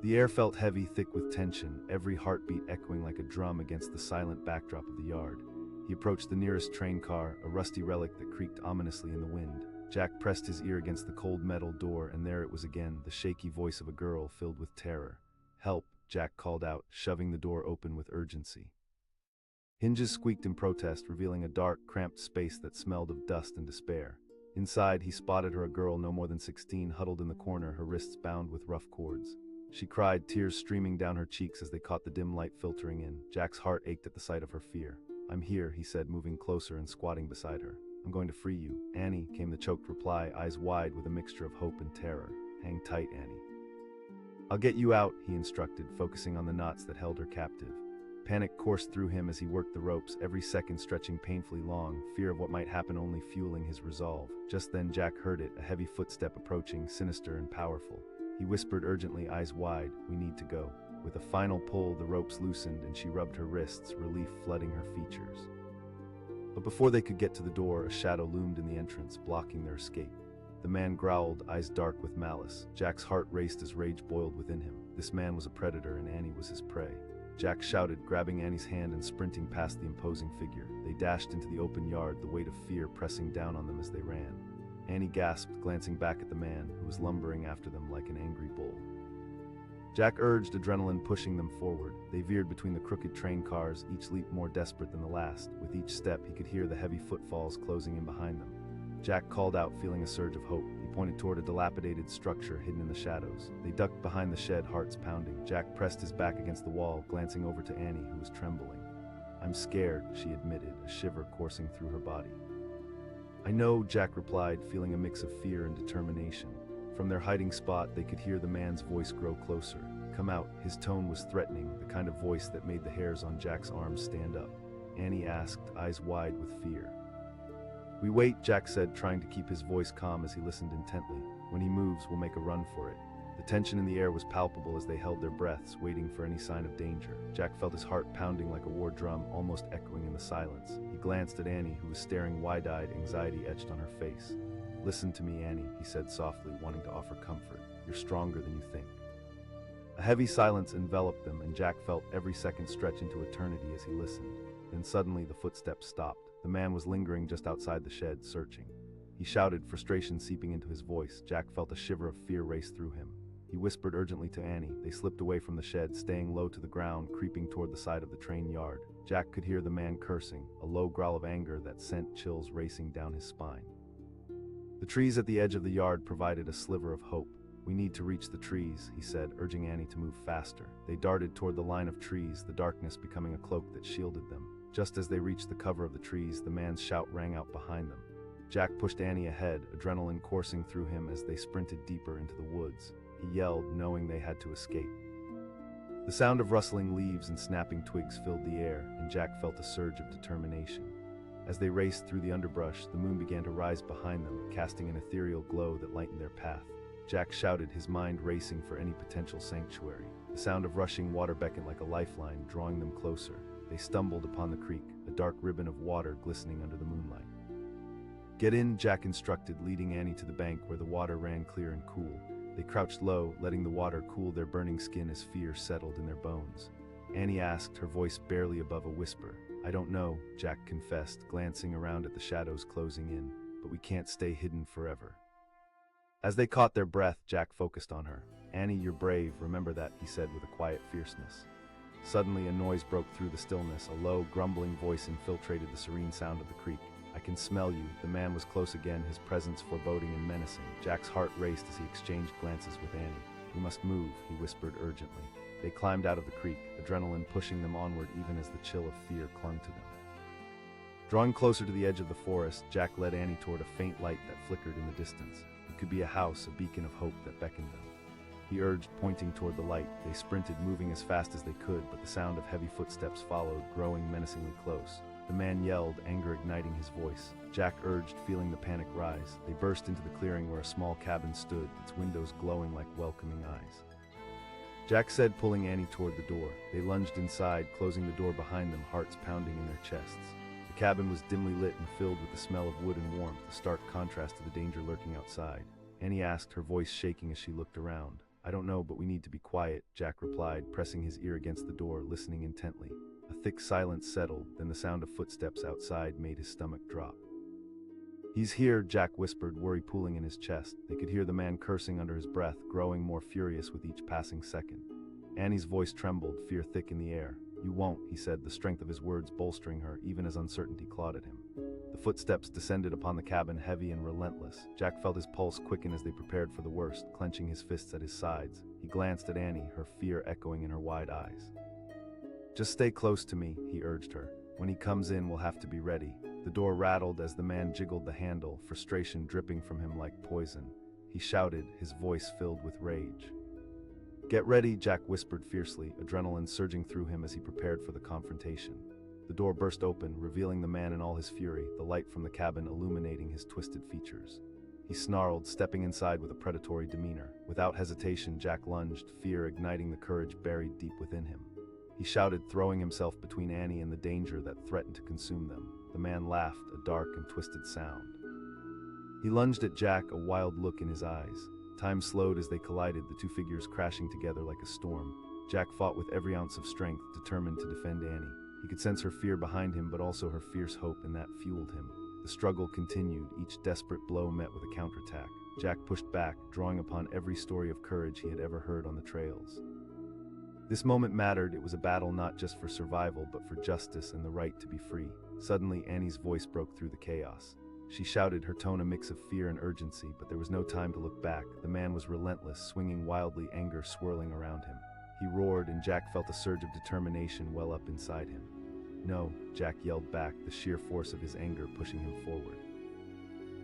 Speaker 1: The air felt heavy, thick with tension, every heartbeat echoing like a drum against the silent backdrop of the yard. He approached the nearest train car, a rusty relic that creaked ominously in the wind. Jack pressed his ear against the cold metal door, and there it was again, the shaky voice of a girl filled with terror. "Help!" Jack called out, shoving the door open with urgency. Hinges squeaked in protest, revealing a dark, cramped space that smelled of dust and despair. Inside, he spotted her, a girl no more than 16, huddled in the corner, her wrists bound with rough cords. she cried, tears streaming down her cheeks as they caught the dim light filtering in. Jack's heart ached at the sight of her fear. "I'm here," he said, moving closer and squatting beside her. "I'm going to free you." "Annie," came the choked reply, eyes wide with a mixture of hope and terror. "Hang tight, Annie." "I'll get you out," he instructed, focusing on the knots that held her captive. Panic coursed through him as he worked the ropes, every second stretching painfully long, fear of what might happen only fueling his resolve. Just then Jack heard it, a heavy footstep approaching, sinister and powerful. He whispered urgently, eyes wide, "We need to go." With a final pull, the ropes loosened and she rubbed her wrists, relief flooding her features. But before they could get to the door, a shadow loomed in the entrance, blocking their escape. The man growled, eyes dark with malice. Jack's heart raced as rage boiled within him. This man was a predator and Annie was his prey. Jack shouted, grabbing Annie's hand and sprinting past the imposing figure. They dashed into the open yard, the weight of fear pressing down on them as they ran. Annie gasped, glancing back at the man, who was lumbering after them like an angry bull. Jack urged, adrenaline pushing them forward. They veered between the crooked train cars, each leap more desperate than the last. With each step, he could hear the heavy footfalls closing in behind them. Jack called out, feeling a surge of hope. He pointed toward a dilapidated structure hidden in the shadows. They ducked behind the shed, hearts pounding. Jack pressed his back against the wall, glancing over to Annie, who was trembling. "I'm scared," she admitted, a shiver coursing through her body. "I know," Jack replied, feeling a mix of fear and determination. From their hiding spot, they could hear the man's voice grow closer. "Come out." His tone was threatening, the kind of voice that made the hairs on Jack's arms stand up. Annie asked, eyes wide with fear. "We wait," Jack said, trying to keep his voice calm as he listened intently. "When he moves, we'll make a run for it." The tension in the air was palpable as they held their breaths, waiting for any sign of danger. Jack felt his heart pounding like a war drum, almost echoing in the silence. He glanced at Annie, who was staring wide-eyed, anxiety etched on her face. "Listen to me, Annie," he said softly, wanting to offer comfort. "You're stronger than you think." A heavy silence enveloped them, and Jack felt every second stretch into eternity as he listened. Then suddenly the footsteps stopped. The man was lingering just outside the shed, searching. He shouted, frustration seeping into his voice. Jack felt a shiver of fear race through him. He whispered urgently to Annie. They slipped away from the shed, staying low to the ground, creeping toward the side of the train yard. Jack could hear the man cursing, a low growl of anger that sent chills racing down his spine. The trees at the edge of the yard provided a sliver of hope. "We need to reach the trees," he said, urging Annie to move faster. They darted toward the line of trees, the darkness becoming a cloak that shielded them. Just as they reached the cover of the trees, the man's shout rang out behind them. Jack pushed Annie ahead, adrenaline coursing through him as they sprinted deeper into the woods. He yelled, knowing they had to escape. The sound of rustling leaves and snapping twigs filled the air, and Jack felt a surge of determination. As they raced through the underbrush, the moon began to rise behind them, casting an ethereal glow that lightened their path. Jack shouted, his mind racing for any potential sanctuary. The sound of rushing water beckoned like a lifeline, drawing them closer. They stumbled upon the creek, a dark ribbon of water glistening under the moonlight. "Get in," Jack instructed, leading Annie to the bank where the water ran clear and cool. They crouched low, letting the water cool their burning skin as fear settled in their bones. Annie asked, her voice barely above a whisper. "I don't know," Jack confessed, glancing around at the shadows closing in, "but we can't stay hidden forever." As they caught their breath, Jack focused on her. "Annie, you're brave, remember that," he said with a quiet fierceness. Suddenly, a noise broke through the stillness. A low, grumbling voice infiltrated the serene sound of the creek. "I can smell you." The man was close again, his presence foreboding and menacing. Jack's heart raced as he exchanged glances with Annie. "We must move," he whispered urgently. They climbed out of the creek, adrenaline pushing them onward even as the chill of fear clung to them. Drawing closer to the edge of the forest, Jack led Annie toward a faint light that flickered in the distance. It could be a house, a beacon of hope that beckoned them. He urged, pointing toward the light. They sprinted, moving as fast as they could, but the sound of heavy footsteps followed, growing menacingly close. The man yelled, anger igniting his voice. Jack urged, feeling the panic rise. They burst into the clearing where a small cabin stood, its windows glowing like welcoming eyes. Jack said, pulling Annie toward the door. They lunged inside, closing the door behind them, hearts pounding in their chests. The cabin was dimly lit and filled with the smell of wood and warmth, a stark contrast to the danger lurking outside. Annie asked, her voice shaking as she looked around. "I don't know, but we need to be quiet," Jack replied, pressing his ear against the door, listening intently. A thick silence settled, then the sound of footsteps outside made his stomach drop. "He's here," Jack whispered, worry pooling in his chest. They could hear the man cursing under his breath, growing more furious with each passing second. Annie's voice trembled, fear thick in the air. "You won't," he said, the strength of his words bolstering her, even as uncertainty clawed at him. The footsteps descended upon the cabin, heavy and relentless. Jack felt his pulse quicken as they prepared for the worst, clenching his fists at his sides. He glanced at Annie, her fear echoing in her wide eyes. "Just stay close to me," he urged her. "When he comes in, we'll have to be ready." The door rattled as the man jiggled the handle, frustration dripping from him like poison. He shouted, his voice filled with rage. "Get ready," Jack whispered fiercely, adrenaline surging through him as he prepared for the confrontation. The door burst open, revealing the man in all his fury, the light from the cabin illuminating his twisted features. He snarled, stepping inside with a predatory demeanor. Without hesitation, Jack lunged, fear igniting the courage buried deep within him. He shouted, throwing himself between Annie and the danger that threatened to consume them. The man laughed, a dark and twisted sound. He lunged at Jack, a wild look in his eyes. Time slowed as they collided, the two figures crashing together like a storm. Jack fought with every ounce of strength, determined to defend Annie. He could sense her fear behind him, but also her fierce hope, and that fueled him. The struggle continued, each desperate blow met with a counterattack. Jack pushed back, drawing upon every story of courage he had ever heard on the trails. This moment mattered. It was a battle not just for survival, but for justice and the right to be free. Suddenly, Annie's voice broke through the chaos. She shouted, her tone a mix of fear and urgency, but there was no time to look back. The man was relentless, swinging wildly, anger swirling around him. He roared, and Jack felt a surge of determination well up inside him. "No," Jack yelled back, the sheer force of his anger pushing him forward.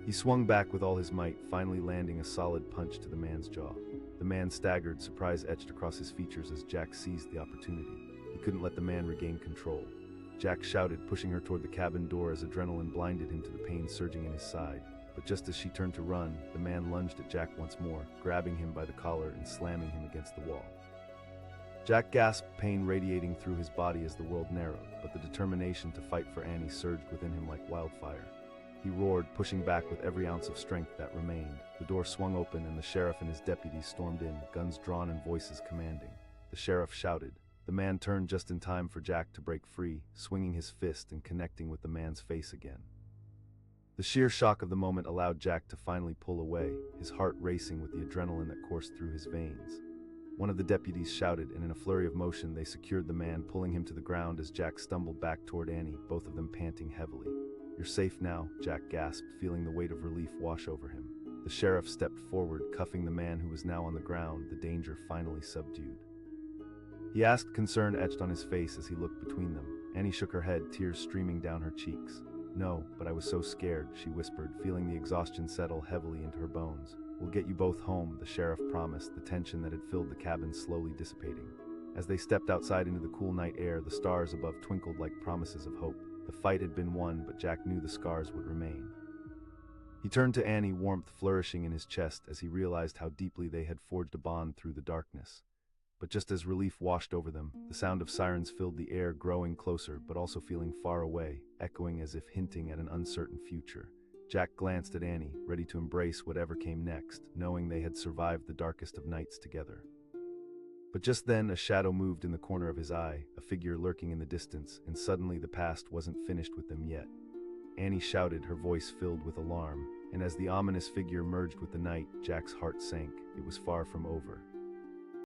Speaker 1: He swung back with all his might, finally landing a solid punch to the man's jaw. The man staggered, surprise etched across his features as Jack seized the opportunity. He couldn't let the man regain control. Jack shouted, pushing her toward the cabin door as adrenaline blinded him to the pain surging in his side. But just as she turned to run, the man lunged at Jack once more, grabbing him by the collar and slamming him against the wall. Jack gasped, pain radiating through his body as the world narrowed, but the determination to fight for Annie surged within him like wildfire. He roared, pushing back with every ounce of strength that remained. The door swung open and the sheriff and his deputies stormed in, guns drawn and voices commanding. The sheriff shouted. The man turned just in time for Jack to break free, swinging his fist and connecting with the man's face again. The sheer shock of the moment allowed Jack to finally pull away, his heart racing with the adrenaline that coursed through his veins. One of the deputies shouted, and in a flurry of motion they secured the man, pulling him to the ground as Jack stumbled back toward Annie, both of them panting heavily. "You're safe now," Jack gasped, feeling the weight of relief wash over him. The sheriff stepped forward, cuffing the man who was now on the ground, the danger finally subdued. He asked, concern etched on his face as he looked between them. Annie shook her head, tears streaming down her cheeks. "No, but I was so scared," she whispered, feeling the exhaustion settle heavily into her bones. "We'll get you both home," the sheriff promised, the tension that had filled the cabin slowly dissipating. As they stepped outside into the cool night air, the stars above twinkled like promises of hope. The fight had been won, but Jack knew the scars would remain. He turned to Annie, warmth flourishing in his chest as he realized how deeply they had forged a bond through the darkness. But just as relief washed over them, the sound of sirens filled the air, growing closer but also feeling far away, echoing as if hinting at an uncertain future. Jack glanced at Annie, ready to embrace whatever came next, knowing they had survived the darkest of nights together. But just then, a shadow moved in the corner of his eye, a figure lurking in the distance, and suddenly the past wasn't finished with them yet. Annie shouted, her voice filled with alarm, and as the ominous figure merged with the night, Jack's heart sank. It was far from over.